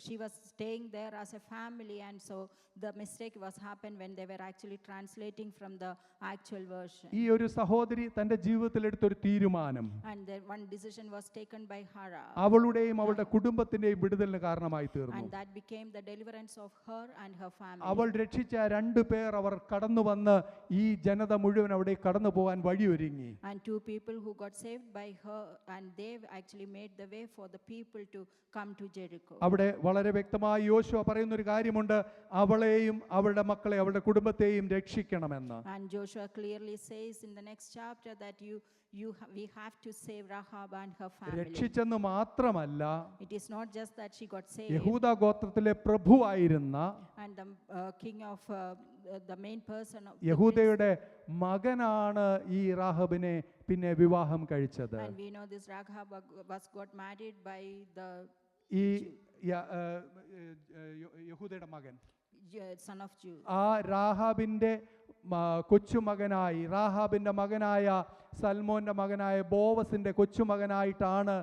B: she was staying there as a family, and so the mistake was happened when they were actually translating from the actual version.
A: ഈ ഒരു സഹോദരി തന്റെ ജീവിതത്തിൽ എടുത്തൊരു തീരുമാനം,
B: And then one decision was taken by Hara,
A: അവളുടെയും അവളുടെ കുടുംബത്തിന്റെയും വിടുതലിന് കാരണമായി തീർന്നു.
B: and that became the deliverance of her and her family.
A: അവൾ രക്ഷിച്ച 2 പേർ അവർ കടന്നു വന്ന് ഈ ജനത മുഴുവൻ അവിടെ കടന്നു പോകാൻ വഴിയൊരുങ്ങി.
B: And two people who got saved by her, and they actually made the way for the people to come to Jericho.
A: അവിടെ വളരെ വ്യക്തമായി യോശുവ പറയുന്ന ഒരു കാര്യമുണ്ട്, അവളെയും അവളുടെ മക്കളെ അവളുടെ കുടുംബത്തെയും രക്ഷിക്കണമെന്ന്.
B: And Joshua clearly says in the next chapter that we have to save Rahab and her family.
A: രക്ഷിച്ചെന്ന് മാത്രമല്ല,
B: It is not just that she got saved,
A: യഹൂദ ഗോത്രത്തിലെ പ്രഭുവായിരുന്ന
B: and the king of the main person of the
A: യഹൂദയുടെ മകനാണ് ഈ റാഹബിനെ പിന്നെ വിവാഹം കഴിച്ചത്.
B: and we know this Rahab was got married by the
A: ഈ യഹൂദയുടെ മകൻ
B: son of Jew.
A: ആ റാഹാബിൻ്റെ കൊച്ചുമകനായി, റാഹാബിൻ്റെ മകനായ സൽമോന്റെ മകനായ ബോവസിന്റെ കൊച്ചുമകനായിട്ടാണ്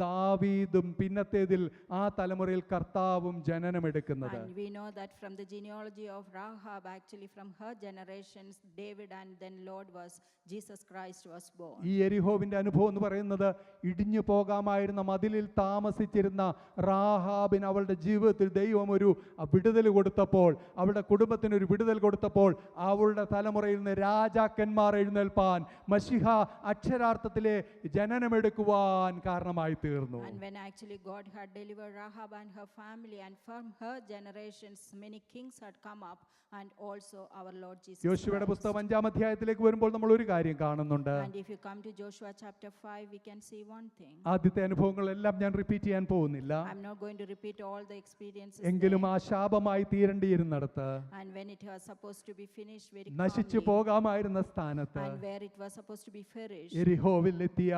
A: ദാവീദും പിന്നത്തേതിൽ ആ തലമുറയിൽ കർത്താവും ജനനമെടുക്കുന്നത്.
B: And we know that from the genealogy of Rahab, actually from her generations, David and then Lord was Jesus Christ was born.
A: ഈ യെരിഹോവിന്റെ അനുഭവം എന്ന് പറയുന്നത് ഇടിഞ്ഞു പോകാമായിരുന്ന മതിലിൽ താമസിച്ചിരുന്ന റാഹാബിന് അവളുടെ ജീവിതത്തിൽ ദൈവം ഒരു വിടുതൽ കൊടുത്തപ്പോൾ, അവളുടെ കുടുംബത്തിന് ഒരു വിടുതൽ കൊടുത്തപ്പോൾ, അവളുടെ തലമുറയിൽ നിന്ന് രാജാക്കന്മാർ എഴുന്നേൽപ്പാൻ, മശിഹ അക്ഷരാർത്ഥത്തിലെ ജനനമെടുക്കുവാൻ കാരണമായി തീർന്നു.
B: And when actually God had delivered Rahab and her family, and from her generations many kings had come up, and also our Lord Jesus
A: യോശുവയുടെ
B: Christ.
A: പുസ്തകം 5-ാം അധ്യായത്തിലേക്ക് വരുമ്പോൾ നമ്മൾ ഒരു കാര്യം കാണുന്നുണ്ട്.
B: And if you come to Joshua chapter 5, we can see one thing.
A: ആദ്യത്തെ അനുഭവങ്ങളെല്ലാം ഞാൻ റിപ്പീറ്റ് ചെയ്യാൻ പോകുന്നില്ല.
B: I'm not going to repeat all the experiences
A: എങ്കിലും
B: there.
A: ആ ശാപമായി തീരേണ്ടിയിരുന്നിടത്ത്,
B: And when it was supposed to be finished very
A: നശിച്ചു
B: calmly,
A: പോകാമായിരുന്ന സ്ഥാനത്ത്
B: and where it was supposed to be finished,
A: യെരിഹോവിൽ എത്തിയ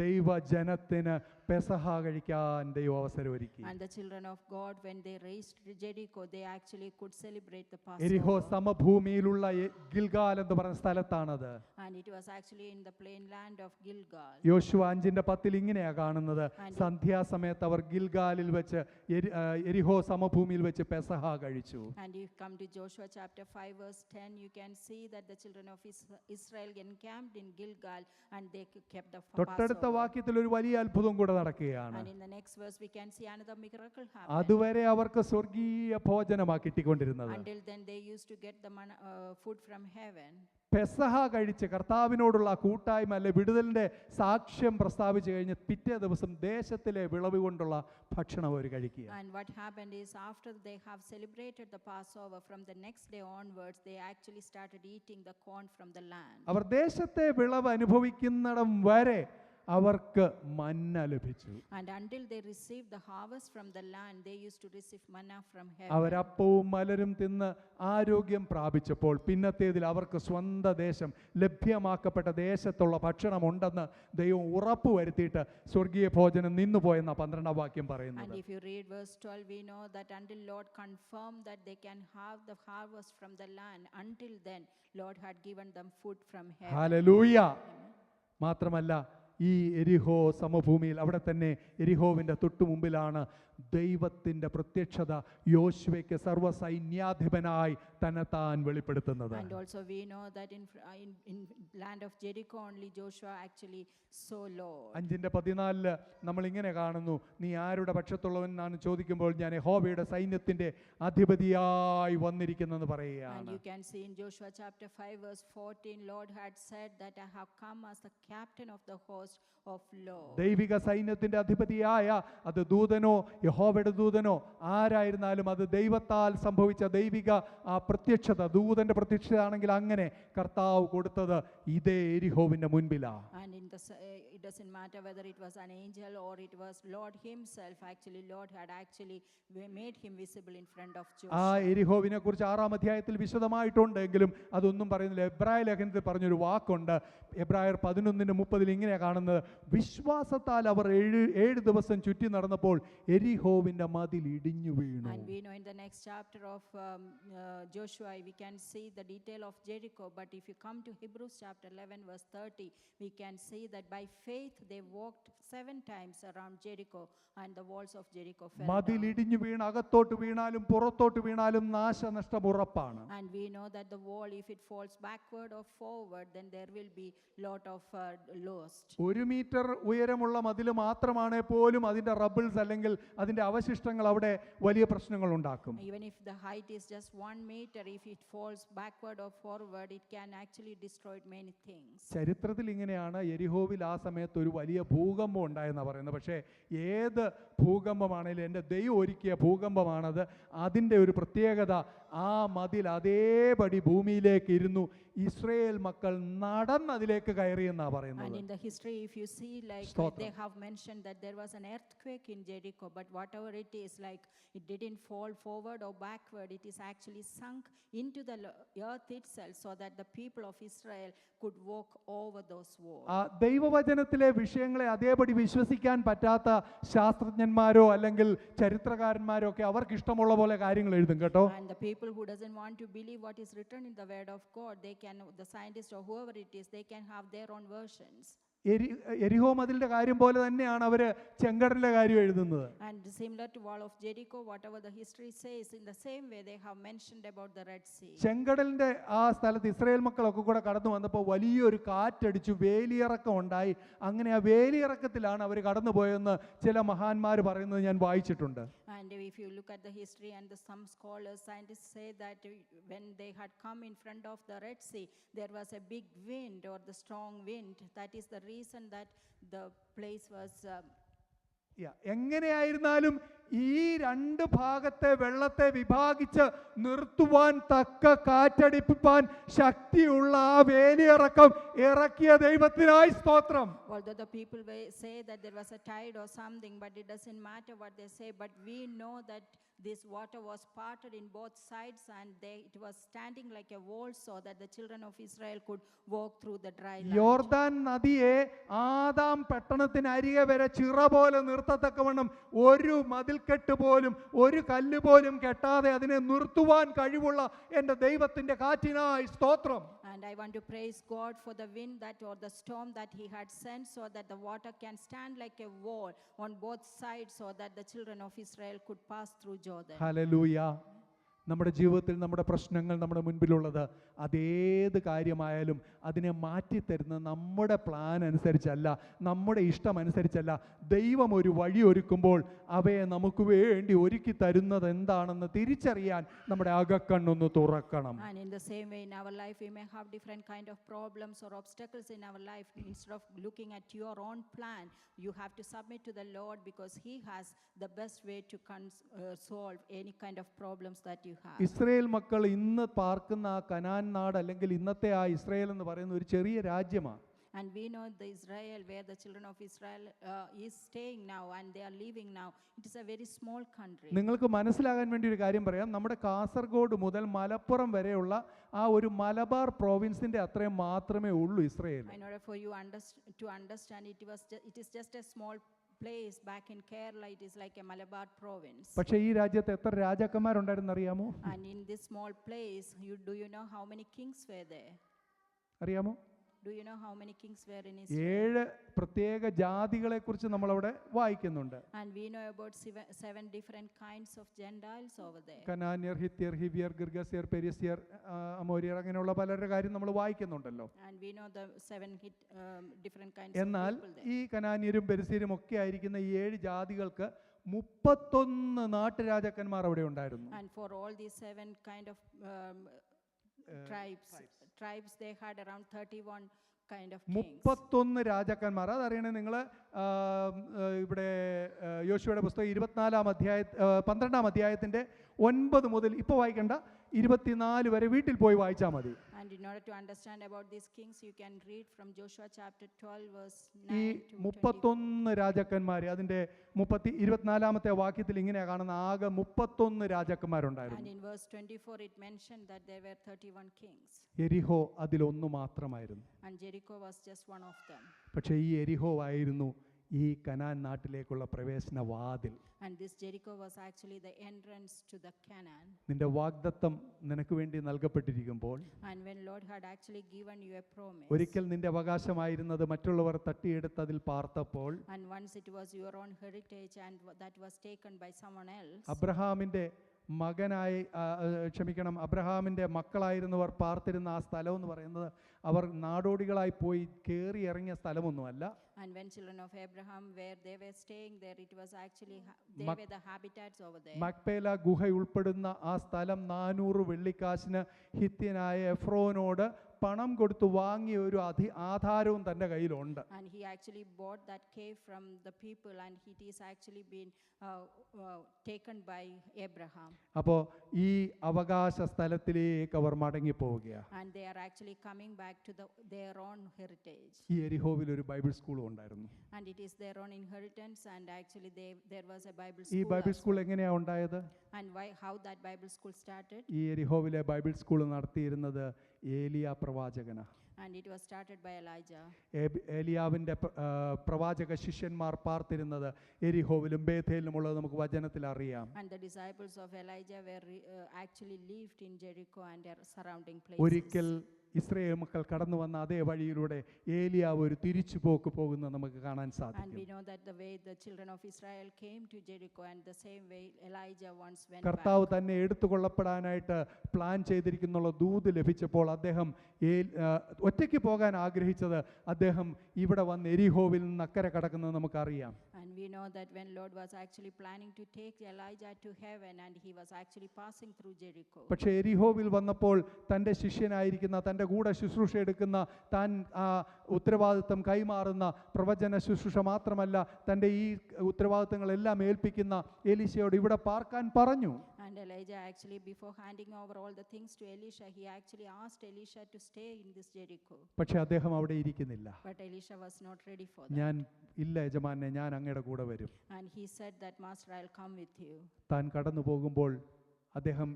A: ദൈവജനത്തിന് പെസഹ കഴിക്കാൻ ദൈവം അവസരമൊരുക്കി.
B: and the children of God, when they reached Jericho, they actually could celebrate the
A: യെരിഹോ
B: Passover.
A: സമഭൂമിയിലുള്ള Gilgal എന്ന് പറയുന്ന സ്ഥലത്താണത്.
B: And it was actually in the plain land of Gilgal.
A: യോശുവ 5:10 ഇങ്ങനെയാ കാണുന്നത്, സന്ധ്യാസമയത്ത് അവർ ഗിൽഗാലിൽ വെച്ച് യെരിഹോ സമഭൂമിയിൽ വെച്ച് പെസഹ കഴിച്ചു.
B: And if you come to Joshua chapter 5 verse 10, you can see that the children of Israel encamped in Gilgal, and they kept the
A: തൊട്ടടുത്ത
B: Passover.
A: വാക്യത്തിൽ ഒരു വലിയ അത്ഭുതം കൂടെ നടക്കുകയാണ്.
B: And in the next verse we can see another miracle happen.
A: അതുവരെ അവർക്ക് സ്വർഗീയ ഭോജനമാ കിട്ടിക്കൊണ്ടിരുന്നത്.
B: Until then they used to get the food from heaven.
A: പെസഹ കഴിച്ച് കർത്താവിനോടുള്ള കൂട്ടായ്മ അല്ലെ വിടുതലിന്റെ സാക്ഷ്യം പ്രസ്താവിച്ചു കഴിഞ്ഞ് പിറ്റേ ദിവസം ദേശത്തിലെ വിളവ് കൊണ്ടുള്ള ഭക്ഷണം അവർ കഴിക്കുക.
B: And what happened is, after they have celebrated the Passover, from the next day onwards they actually started eating the corn from the land.
A: അവർ ദേശത്തെ വിളവ് അനുഭവിക്കുന്നിടം വരെ അവർക്ക് മന്ന ലഭിച്ചു.
B: And until they received the harvest from the land, they used to receive manna from heaven.
A: അവരപ്പവും മലരും തിന്ന് ആരോഗ്യം പ്രാപിച്ചപ്പോൾ പിന്നത്തേതിൽ അവർക്ക് സ്വന്തം ദേശം, ലഭ്യമാക്കപ്പെട്ട ദേശത്തുള്ള ഭക്ഷണം ഉണ്ടെന്ന് ദൈവം ഉറപ്പ് വരുത്തിയിട്ട് സ്വർഗീയ ഭോജനം നിന്നുപോയെന്ന 12-ാം വാക്യം പറയുന്നത്.
B: And if you read verse 12, we know that until Lord confirmed that they can have the harvest from the land, until then Lord had given them food from heaven.
A: Hallelujah. മാത്രമല്ല ഈ എരിഹോ സമഭൂമിയിൽ അവിടെ തന്നെ എരിഹോവിൻ്റെ തൊട്ടു മുമ്പിലാണ് ദൈവത്തിൻ്റെ പ്രത്യക്ഷത യോശുവയ്ക്ക് സർവ്വസൈന്യാധിപനായി തന്നെത്താൻ വെളിപ്പെടുത്തുന്നത്.
B: And also we know that in land of Jericho only Joshua actually saw Lord.
A: 5:14 നമ്മൾ ഇങ്ങനെ കാണുന്നു, നീ ആരുടെ പക്ഷത്തുള്ളവൻ എന്നാണ് ചോദിക്കുമ്പോൾ ഞാൻ യഹോവയുടെ സൈന്യത്തിൻ്റെ അധിപതിയായി വന്നിരിക്കുന്നെന്ന്
B: And
A: പറയുകയാണ്.
B: you can see in Joshua chapter 5 verse 14, Lord had said that I have come as the captain of the host of Lord.
A: ദൈവിക സൈന്യത്തിൻ്റെ അധിപതിയായ അത് ദൂതനോ യഹോവയുടെ ദൂതനോ ആരായിരുന്നാലും അത് ദൈവത്താൽ സംഭവിച്ച ദൈവിക ആ പ്രത്യക്ഷത, ദൂതന്റെ പ്രത്യക്ഷതയാണെങ്കിൽ അങ്ങനെ കർത്താവ് കൊടുത്തത് ഇതേ എരിഹോവിന്റെ മുൻപിലാ.
B: And it doesn't matter whether it was an angel or it was Lord himself. Actually Lord had actually made him visible in front of Joshua.
A: ആ എരിഹോവിനെ കുറിച്ച് 6-ാം അധ്യായത്തിൽ വിശദമായിട്ടുണ്ടെങ്കിലും അതൊന്നും പറയുന്നില്ല. എബ്രായ ലേഖനത്തിൽ പറഞ്ഞൊരു വാക്കുണ്ട്, എബ്രായർ 11:30 ഇങ്ങനെയാ കാണുന്നത്, വിശ്വാസത്താൽ അവർ 7 ദിവസം ചുറ്റി നടന്നപ്പോൾ എരിഹോവിന്റെ മതിൽ ഇടിഞ്ഞു വീണു.
B: And we know in the next chapter of Joshua we can see the detail of Jericho, but if you come to Hebrews chapter 11 verse 30, we can see that by faith they walked 7 times around Jericho, and the walls of Jericho fell
A: മതിൽ
B: down.
A: ഇടിഞ്ഞു വീണ് അകത്തോട്ട് വീണാലും പുറത്തോട്ട് വീണാലും നാശനഷ്ടം ഉറപ്പാണ്.
B: And we know that the wall, if it falls backward or forward, then there will be lot of lost.
A: 1 metre ഉയരമുള്ള മതിൽ മാത്രമാണേ പോലും അതിന്റെ റബിൾസ് അല്ലെങ്കിൽ അതിന്റെ അവശിഷ്ടങ്ങൾ അവിടെ വലിയ പ്രശ്നങ്ങൾ ഉണ്ടാക്കും.
B: Even if the height is just 1 meter, meter, if it falls backward or forward, it can actually destroy many things.
A: ചരിത്രത്തിൽ ഇങ്ങനെയാണ്, യെരിഹോവിൽ ആ സമയത്ത് ഒരു വലിയ ഭൂകമ്പം ഉണ്ടായെന്നാണ് പറയുന്നത്. പക്ഷേ ഏത് ഭൂകമ്പമാണെങ്കിലും എൻ്റെ ദൈവം ഒരുക്കിയ ഭൂകമ്പമാണത്. അതിൻ്റെ ഒരു പ്രത്യേകത, ആ മതിൽ അതേപടി ഭൂമിയിലേക്ക് ഇരുന്നു. ഇസ്രായേൽ മക്കൾ നടന്നതിലേക്ക് കയറിയെന്നാണ്
B: And
A: പറയുന്നത്.
B: in the history, if you see, like
A: Stotram.
B: they have mentioned that there was an earthquake in Jericho, but whatever it is, like it didn't fall forward or backward, it is actually sunk into the earth itself, so that the people of Israel could walk over those walls.
A: ആ ദൈവവചനത്തിലെ വിഷയങ്ങളെ അതേപടി വിശ്വസിക്കാൻ പറ്റാത്ത ശാസ്ത്രജ്ഞന്മാരോ അല്ലെങ്കിൽ ചരിത്രകാരന്മാരോ ഒക്കെ അവർക്ക് ഇഷ്ടമുള്ള പോലെ കാര്യങ്ങൾ എഴുതും കേട്ടോ.
B: And the people who doesn't want to believe what is written in the word of God, the scientists or whoever it is, they can have their own versions.
A: എരിഹോ മതിലിന്റെ കാര്യം പോലെ തന്നെയാണ് അവർ ചെങ്കടലിന്റെ കാര്യം എഴുതുന്നത്.
B: And similar to wall of Jericho, whatever the history says, in the same way they have mentioned about the Red Sea.
A: ചെങ്കടലിന്റെ ആ സ്ഥലത്ത് ഇസ്രായേൽ മക്കളൊക്കെ കൂടെ കടന്നു വന്നപ്പോൾ വലിയൊരു കാറ്റടിച്ചു, വേലിയിറക്കം ഉണ്ടായി. അങ്ങനെ ആ വേലിയിറക്കത്തിലാണ് അവർ കടന്നുപോയെന്ന് ചില മഹാന്മാർ പറയുന്നത് ഞാൻ വായിച്ചിട്ടുണ്ട്.
B: And if you look at the history, and some scholars, scientists say that when they had come in front of the Red Sea, there was a big wind or the strong wind. That is the reason that the place was
A: എങ്ങനെയായിരുന്നാലും ഈ രണ്ട് ഭാഗത്തെ വെള്ളത്തെ വിഭാഗിച്ച് നിർത്തുവാൻ തക്ക കാറ്റടിപ്പിപ്പാൻ ശക്തിയുള്ള ആ വേലിയിറക്കം ഇറക്കിയ ദൈവത്തിനായി സ്തോത്രം.
B: Although the people say that there was a tide or something, but it doesn't matter what they say, but we know that this water was parted in both sides, and it was standing like a wall, so that the children of Israel could walk through the dry land.
A: യോർദാൻ നദിയെ ആദാം പട്ടണത്തിനരികെ വരെ ചിറ പോലെ നിർത്തത്തക്കവണ്ണം ഒരു മതിൽക്കെട്ട് പോലും ഒരു കല്ല് പോലും കെട്ടാതെ അതിനെ നിർത്തുവാൻ കഴിവുള്ള എൻ്റെ ദൈവത്തിൻ്റെ കാറ്റിനായി സ്തോത്രം.
B: And I want to praise God for the wind or the storm that he had sent, so that the water can stand like a wall on both sides, so that the children of Israel could pass through Jordan.
A: Hallelujah. നമ്മുടെ ജീവിതത്തിൽ നമ്മുടെ പ്രശ്നങ്ങൾ നമ്മുടെ മുൻപിലുള്ളത് അതേത് കാര്യമായാലും അതിനെ മാറ്റിത്തരുന്ന നമ്മുടെ പ്ലാൻ അനുസരിച്ചല്ല, നമ്മുടെ ഇഷ്ടം അനുസരിച്ചല്ല. ദൈവം ഒരു വഴി ഒരുക്കുമ്പോൾ അവയെ നമുക്ക് വേണ്ടി ഒരുക്കി തരുന്നത് എന്താണെന്ന് തിരിച്ചറിയാൻ നമ്മുടെ അകക്കണ്ണൊന്ന് തുറക്കണം.
B: And in the same way, in our life, we may have different kind of problems or obstacles in our life. Instead of looking at your own plan, you have to submit to the Lord, because he has the best way to solve any kind of problems that you have.
A: Israel മക്കൾ ഇന്ന് പാർക്കുന്ന ആ കനാൻ നാട്, അല്ലെങ്കിൽ ഇന്നത്തെ ആ ഇസ്രായേൽ എന്ന് പറയുന്ന ഒരു ചെറിയ രാജ്യമാണ്.
B: And we know the Israel, where the children of Israel is staying now and they are living now, it is a very small country.
A: നിങ്ങൾക്ക് മനസ്സിലാകാൻ വേണ്ടി ഒരു കാര്യം പറയാം. നമ്മുടെ കാസർഗോഡ് മുതൽ മലപ്പുറം വരെയുള്ള ആ ഒരു മലബാർ പ്രോവിൻസിന്റെ അത്രയും മാത്രമേ ഉള്ളൂ Israel.
B: In order for you to understand, it is just a small place back in Kerala. It is like a Malabar province.
A: പക്ഷേ ഈ രാജ്യത്ത് എത്ര രാജാക്കന്മാരുണ്ടായിരുന്നു അറിയാമോ?
B: And in this small place, do you know how many kings were there?
A: അറിയാമോ?
B: Do you know how many kings were in Israel?
A: 7 പ്രത്യേക ജാതികളെ കുറിച്ച് നമ്മൾ അവിടെ വായിക്കുന്നുണ്ട്.
B: And we know about 7 different kinds of Gentiles over there.
A: കനാന്യർ, ഹിത്യർ, ഹിവിയർ, ഗിർഗസ്യർ, പെരിസ്യർ, അമോര്യർ, അങ്ങനെയുള്ള പലരുടെ കാര്യം നമ്മൾ വായിക്കുന്നുണ്ടല്ലോ.
B: And we know the 7 different kinds
A: എന്നാൽ
B: of people there.
A: ഈ കനാന്യരും പെരിസ്യരും ഒക്കെ ആയിരിക്കുന്ന ഈ 7 ജാതികൾക്ക് 31 നാട്ടുരാജാക്കന്മാർ അവിടെ ഉണ്ടായിരുന്നു.
B: And for all these 7 kind of tribes, they had around 31 kind of kings.
A: 31 രാജാക്കന്മാർ. അതറിയണേ നിങ്ങൾ ഇവിടെ യോശുവയുടെ പുസ്തകം 12-ാം അധ്യായത്തിൻ്റെ 9 മുതൽ ഇപ്പോൾ വായിക്കണ്ട 24 വരെ വീട്ടിൽ പോയി വായിച്ചാൽ മതി.
B: And in order to understand about these kings, you can read from Joshua chapter 12 verse
A: ഈ 31 രാജാക്കന്മാർ, അതിൻ്റെ 24-ാമത്തെ വാക്യത്തിൽ ഇങ്ങനെയാണ് കാണുന്ന, ആകെ 31 രാജാക്കന്മാരുണ്ടായിരുന്നു.
B: And in verse 24 it mentioned that there were 31 kings.
A: യെരിഹോ അതിലൊന്നു മാത്രമായിരുന്നു.
B: And Jericho was just one of them.
A: പക്ഷേ ഈ യെരിഹോ ആയിരുന്നു ഈ കനാൻ നാട്ടിലേക്കുള്ള പ്രവേശന വാതിൽ.
B: And this Jericho was actually the entrance to the Canaan.
A: നിന്റെ വാഗ്ദത്തം നിനക്ക് വേണ്ടി നൽകപ്പെട്ടിരിക്കുമ്പോൾ,
B: And when Lord had actually given you a promise,
A: ഒരിക്കൽ നിന്റെ അവകാശമായിരുന്നത് മറ്റുള്ളവർ തട്ടിയെടുത്ത് അതിൽ പാർത്തപ്പോൾ,
B: and once it was your own heritage and that was taken by someone else,
A: അബ്രഹാമിൻ്റെ അബ്രഹാമിൻ്റെ മക്കളായിരുന്നവർ പാർത്തിരുന്ന ആ സ്ഥലം എന്ന് പറയുന്നത് അവർ നാടോടികളായി പോയി കയറി ഇറങ്ങിയ സ്ഥലമൊന്നുമല്ല.
B: And when children of Abraham, where they were staying there, it was actually, they
A: Mac-
B: were the habitats over there.
A: മക്പേല ഗുഹ ഉൾപ്പെടുന്ന ആ സ്ഥലം 400 വെള്ളിക്കാശിന് ഹിത്യനായ എഫ്രോനോട് പണം കൊടുത്തു വാങ്ങിയ ഒരു ആധാരവും തൻ്റെ കയ്യിലുണ്ട്.
B: And he actually bought that cave from the people, and it is actually been taken by Abraham.
A: അപ്പോൾ ഈ അവകാശ സ്ഥലത്തിലേക്ക് അവർ മടങ്ങിപ്പോവുകയാണ്.
B: And they are actually coming back to their own heritage.
A: ഈ എരിഹോവിൽ ഒരു ബൈബിൾ സ്കൂളും ഉണ്ടായിരുന്നു.
B: And it is their own inheritance, and actually there was a Bible
A: ഈ
B: school.
A: ബൈബിൾ സ്കൂൾ എങ്ങനെയാണ് ഉണ്ടായത്?
B: And how that Bible school started?
A: ഈ എരിഹോവിലെ ബൈബിൾ സ്കൂൾ നടത്തിയിരുന്നത് ഏലിയ പ്രവാചകനാണ്.
B: And it was started by Elijah.
A: ഏലിയാവിൻ്റെ പ്രവാചക ശിഷ്യന്മാർ പാർത്തിരുന്നത് എരിഹോവിലും ബേഥേലിലുമുള്ളത് നമുക്ക് വചനത്തിൽ അറിയാം.
B: And the disciples of Elijah were actually lived in Jericho and their surrounding
A: ഒരിക്കൽ
B: places.
A: ഇസ്രായേൽ മക്കൾ കടന്നു വന്ന അതേ വഴിയിലൂടെ ഏലിയാവ് ഒരു തിരിച്ചുപോക്ക് പോകുന്നത് നമുക്ക് കാണാൻ
B: And we
A: സാധിക്കും.
B: know that the way the children of Israel came to Jericho, and the same way Elijah once went
A: കർത്താവ്
B: back.
A: തന്നെ എടുത്തുകൊള്ളപ്പെടാനായിട്ട് പ്ലാൻ ചെയ്തിരിക്കുന്നുള്ള ദൂത് ലഭിച്ചപ്പോൾ അദ്ദേഹം ഒറ്റയ്ക്ക് പോകാൻ ആഗ്രഹിച്ചത് അദ്ദേഹം ഇവിടെ വന്ന് എരിഹോവിൽ നിന്ന് അക്കരെ കടക്കുന്നത് നമുക്കറിയാം.
B: And we know that when Lord was actually planning to take Elijah to heaven, and he was actually passing through Jericho.
A: പക്ഷേ എരിഹോവിൽ വന്നപ്പോൾ തൻ്റെ ശിഷ്യനായിരിക്കുന്ന തൻ്റെ കൂടെ ശുശ്രൂഷ എടുക്കുന്ന താൻ ഉത്തരവാദിത്വം കൈമാറുന്ന പ്രവചന ശുശ്രൂഷ മാത്രമല്ല തൻ്റെ ഈ ഉത്തരവാദിത്തങ്ങളെല്ലാം ഏൽപ്പിക്കുന്ന എലീശയോട് ഇവിടെ പാർക്കാൻ പറഞ്ഞു.
B: And Elijah actually, before handing over all the things to Elisha, he actually asked Elisha to stay in this Jericho.
A: പക്ഷേ അദ്ദേഹം അവിടെ ഇരിക്കുന്നില്ല.
B: But Elisha was not ready for that.
A: ഞാൻ ഇല്ല യജമാനെ, ഞാൻ അങ്ങയുടെ കൂടെ വരും.
B: And he said that, Master, I'll come with you.
A: താൻ കടന്നു പോകുമ്പോൾ അദ്ദേഹം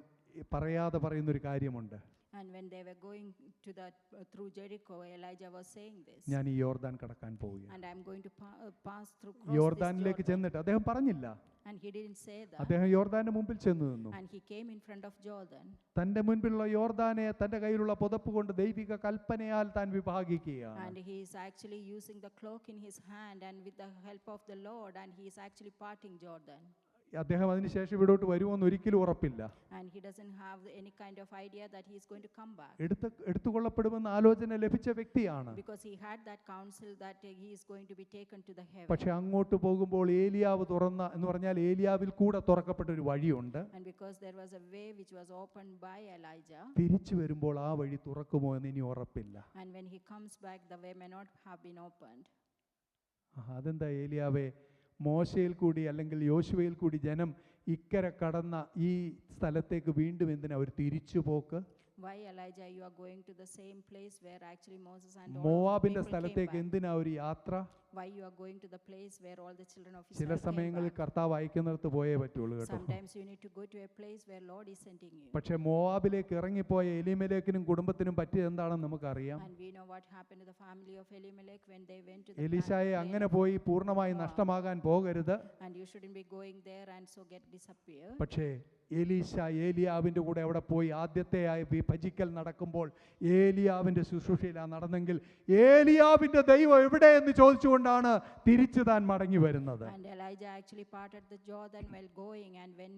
A: പറയാതെ പറയുന്നൊരു കാര്യമുണ്ട്.
B: And when they were going to through Jericho, Elijah was saying this.
A: ഞാൻ ഈ യോർദാൻ കടക്കാൻ പോവുകയാണ്.
B: And I'm going to pass through cross
A: യോർദാനിലേക്ക്
B: this Jordan.
A: ചെന്നിട്ട് അദ്ദേഹം പറഞ്ഞില്ല.
B: And he didn't say that.
A: അദ്ദേഹം യോർദാന്റെ മുമ്പിൽ ചെന്ന് നിന്നു.
B: And he came in front of Jordan.
A: തന്റെ മുൻപിലുള്ള യോർദാനെ തന്റെ കയ്യിലുള്ള പുതപ്പ് കൊണ്ട് ദൈവിക കൽപ്പനയാൽ താൻ വിഭാഗിക്കുകയാണ്.
B: And he is actually using the cloak in his hand, and with the help of the Lord, and he is actually parting Jordan.
A: അദ്ദേഹം അതിനുശേഷം ഇവിടോട്ട് വരുമെന്ന് ഒരിക്കലും ഉറപ്പില്ല.
B: And he doesn't have any kind of idea that he is going to come back.
A: എടുത്തുകൊള്ളപ്പെടുമെന്ന ആലോചന ലഭിച്ച വ്യക്തിയാണ്.
B: Because he had that counsel that he is going to be taken to the heaven.
A: പക്ഷെ അങ്ങോട്ട് പോകുമ്പോൾ ഏലിയാവ് തുറന്ന എന്ന് പറഞ്ഞാൽ ഏലിയാവിൽ കൂടെ തുറക്കപ്പെട്ട ഒരു വഴിയുണ്ട്.
B: And because there was a way which was opened by Elijah.
A: തിരിച്ചു വരുമ്പോൾ ആ വഴി തുറക്കുമോ എന്ന് ഇനി ഉറപ്പില്ല.
B: And when he comes back, the way may not have been opened.
A: അതെന്താ ഏലിയാവേ, മോശയിൽ കൂടി അല്ലെങ്കിൽ യോശുവയിൽ കൂടി ജനം ഇക്കരെ കടന്ന ഈ സ്ഥലത്തേക്ക് വീണ്ടും എന്തിനാ ഒരു തിരിച്ചുപോക്ക്?
B: Why, Elijah, you are going to the same place where actually Moses and all of the
A: മോവാബിന്റെ
B: people came
A: സ്ഥലത്തേക്ക്
B: back?
A: എന്തിനാ ഒരു യാത്ര?
B: Why you are going to the place where all the children of
A: ചില
B: Israel came
A: സമയങ്ങളിൽ
B: back?
A: കർത്താവ് അയക്കുന്നിടത്ത് പോയേ പറ്റുള്ളൂ കേട്ടോ.
B: Sometimes you need to go to a place where Lord is sending you.
A: പക്ഷെ മോവാബിലേക്ക് ഇറങ്ങിപ്പോയ എലീമേലെക്കിനും കുടുംബത്തിനും പറ്റിയത് എന്താണെന്ന് നമുക്കറിയാം.
B: And we know what happened to the family of Elimelech when they went to the
A: എലീശായെ
B: plain
A: അങ്ങനെ
B: of
A: പോയി പൂർണ്ണമായി
B: Moab.
A: നഷ്ടമാകാൻ പോകരുത്.
B: And you shouldn't be going there and so disappear.
A: പക്ഷേ എലീശ ഏലിയാവിൻ്റെ കൂടെ അവിടെ പോയി ആദ്യത്തെ വിഭജിക്കൽ നടക്കുമ്പോൾ ഏലിയാവിൻ്റെ ശുശ്രൂഷയിലാണ് നടന്നെങ്കിൽ ഏലിയാവിൻ്റെ ദൈവം എവിടെയെന്ന് ചോദിച്ചുകൊണ്ടാണ് തിരിച്ചു താൻ മടങ്ങി വരുന്നത്.
B: And Elijah actually parted the Jordan while going, and when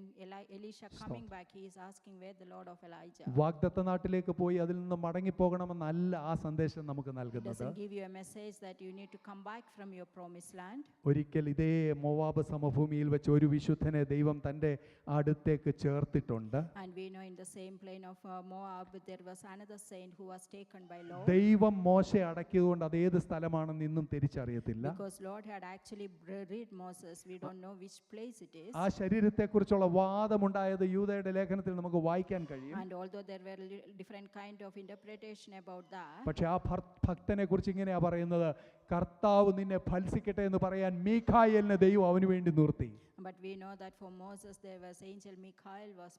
B: Elisha coming back, he is asking where the Lord of Elijah.
A: വാഗ്ദത്ത നാട്ടിലേക്ക് പോയി അതിൽ നിന്ന് മടങ്ങിപ്പോകണമെന്നല്ല ആ സന്ദേശം നമുക്ക്
B: It
A: നൽകുന്നത്.
B: doesn't give you a message that you need to come back from your promised land.
A: ഒരിക്കൽ ഇതേ മോവാബ് സമഭൂമിയിൽ വെച്ച് ഒരു വിശുദ്ധനെ ദൈവം തൻ്റെ അടുത്തേക്ക് ചേർത്തിട്ടുണ്ട്.
B: And we know in the same plain of Moab, there was another saint who was taken by Lord.
A: ദൈവം മോശയെ അടക്കിയതുകൊണ്ട് അത് ഏത് സ്ഥലമാണെന്ന് ഇന്നും തിരിച്ചറിയത്തില്ല.
B: Because Lord had actually buried Moses, we don't know which place it is.
A: ആ ശരീരത്തെക്കുറിച്ചുള്ള വാദമുണ്ടായത് യൂദയുടെ ലേഖനത്തിൽ നമുക്ക് വായിക്കാൻ കഴിയും.
B: And although there were different kind of interpretation about that,
A: പക്ഷെ ആ ഭക്തനെ കുറിച്ച് ഇങ്ങനെയാ പറയുന്നത്, കർത്താവ് നിന്നെ ഫലിക്കട്ടെ എന്ന് പറയാൻ മീഖായേലിനെ ദൈവം അവന് വേണ്ടി നിർത്തി.
B: but we know that for Moses there was angel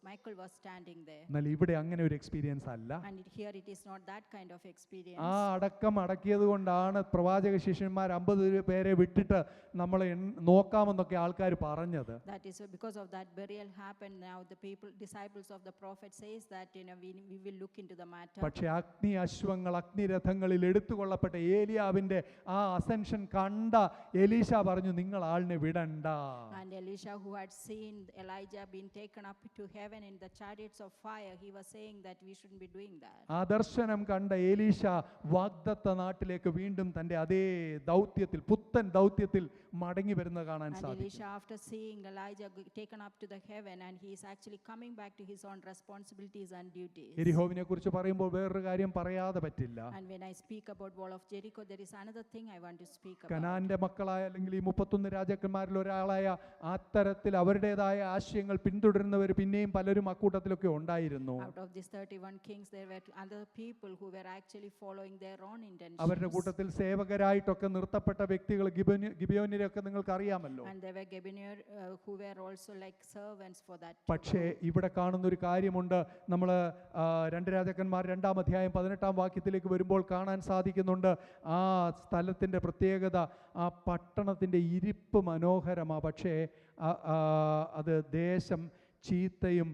B: Michael was standing there.
A: എന്നാൽ ഇവിടെ അങ്ങനെ ഒരു എക്സ്പീരിയൻസ് അല്ല.
B: And here it is not that kind of experience.
A: ആ അടക്കം അടക്കിയത് കൊണ്ടാണ് പ്രവാചക ശിഷ്യന്മാർ 50 പേരെ വിട്ടിട്ട് നമ്മളെ നോക്കാമെന്നൊക്കെ ആൾക്കാർ പറഞ്ഞത്.
B: That is because of that burial happened. Now the disciples of the prophet says that we will look into the matter.
A: പക്ഷെ അഗ്നി അശ്വങ്ങൾ അഗ്നിരഥങ്ങളിൽ എടുത്തുകൊള്ളപ്പെട്ട ഏലിയാവിൻ്റെ ആ ആ അസെൻഷൻ കണ്ട എലീശ പറഞ്ഞു, നിങ്ങൾ ആളിനെ വിടണ്ട.
B: And Elisha, who had seen Elijah being taken up to heaven in the chariots of fire, he was saying that we shouldn't be doing that.
A: ആ ദർശനം കണ്ട എലീശ വാഗ്ദത്ത നാട്ടിലേക്ക് വീണ്ടും തൻ്റെ അതേ ദൗത്യത്തിൽ, പുത്തൻ ദൗത്യത്തിൽ മടങ്ങി വരുന്നത് കാണാൻ
B: And
A: സാധിക്കും.
B: Elisha, after seeing Elijah taken up to the heaven, and he is actually coming back to his own responsibilities and duties.
A: എരിഹോവിനെ കുറിച്ച് പറയുമ്പോൾ വേറൊരു കാര്യം പറയാതെ പറ്റില്ല.
B: And when I speak about wall of Jericho, there is another thing I want to speak about.
A: കനാന്റെ മക്കളായ അല്ലെങ്കിൽ ഈ 31 രാജാക്കന്മാരിൽ ഒരാളായ അത്തരത്തിൽ അവരുടേതായ ആശയങ്ങൾ പിന്തുടരുന്നവർ പിന്നെയും പലരും അക്കൂട്ടത്തിലൊക്കെ ഉണ്ടായിരുന്നു.
B: Out of these 31 kings, there were other people who were actually following their own intentions.
A: അവരുടെ കൂട്ടത്തിൽ സേവകരായിട്ടൊക്കെ നിർത്തപ്പെട്ട വ്യക്തികൾ ഗിബിയോന്യരെയൊക്കെ നിങ്ങൾക്ക് അറിയാമല്ലോ.
B: And there were Gibeonier who were also like servants for that.
A: പക്ഷേ ഇവിടെ കാണുന്ന ഒരു കാര്യമുണ്ട്. നമ്മൾ 2 രാജാക്കന്മാർ 2-ാം അധ്യായം 18-ാം വാക്യത്തിലേക്ക് വരുമ്പോൾ കാണാൻ സാധിക്കുന്നുണ്ട്. ആ സ്ഥലത്തിൻ്റെ പ്രത്യേകത, ആ പട്ടണത്തിൻ്റെ ഇരിപ്പ് മനോഹരമാണ്. പക്ഷേ അത് ദേശം ചീത്തയും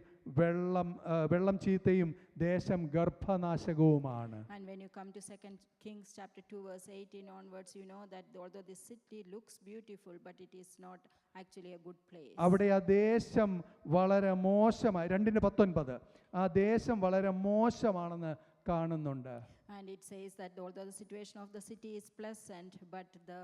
A: വെള്ളം ചീത്തയും ദേശം ഗർഭനാശകവുമാണ്.
B: And when you come to 2 Kings chapter 2 verse 18 onwards, you know that although the city looks beautiful, but it is not actually a good place.
A: അവിടെ ആ ദേശം വളരെ മോശമായി. 2:19 ആ ദേശം വളരെ മോശമാണെന്ന് കാണുന്നുണ്ട്.
B: And it says that although the situation of the city is pleasant, but the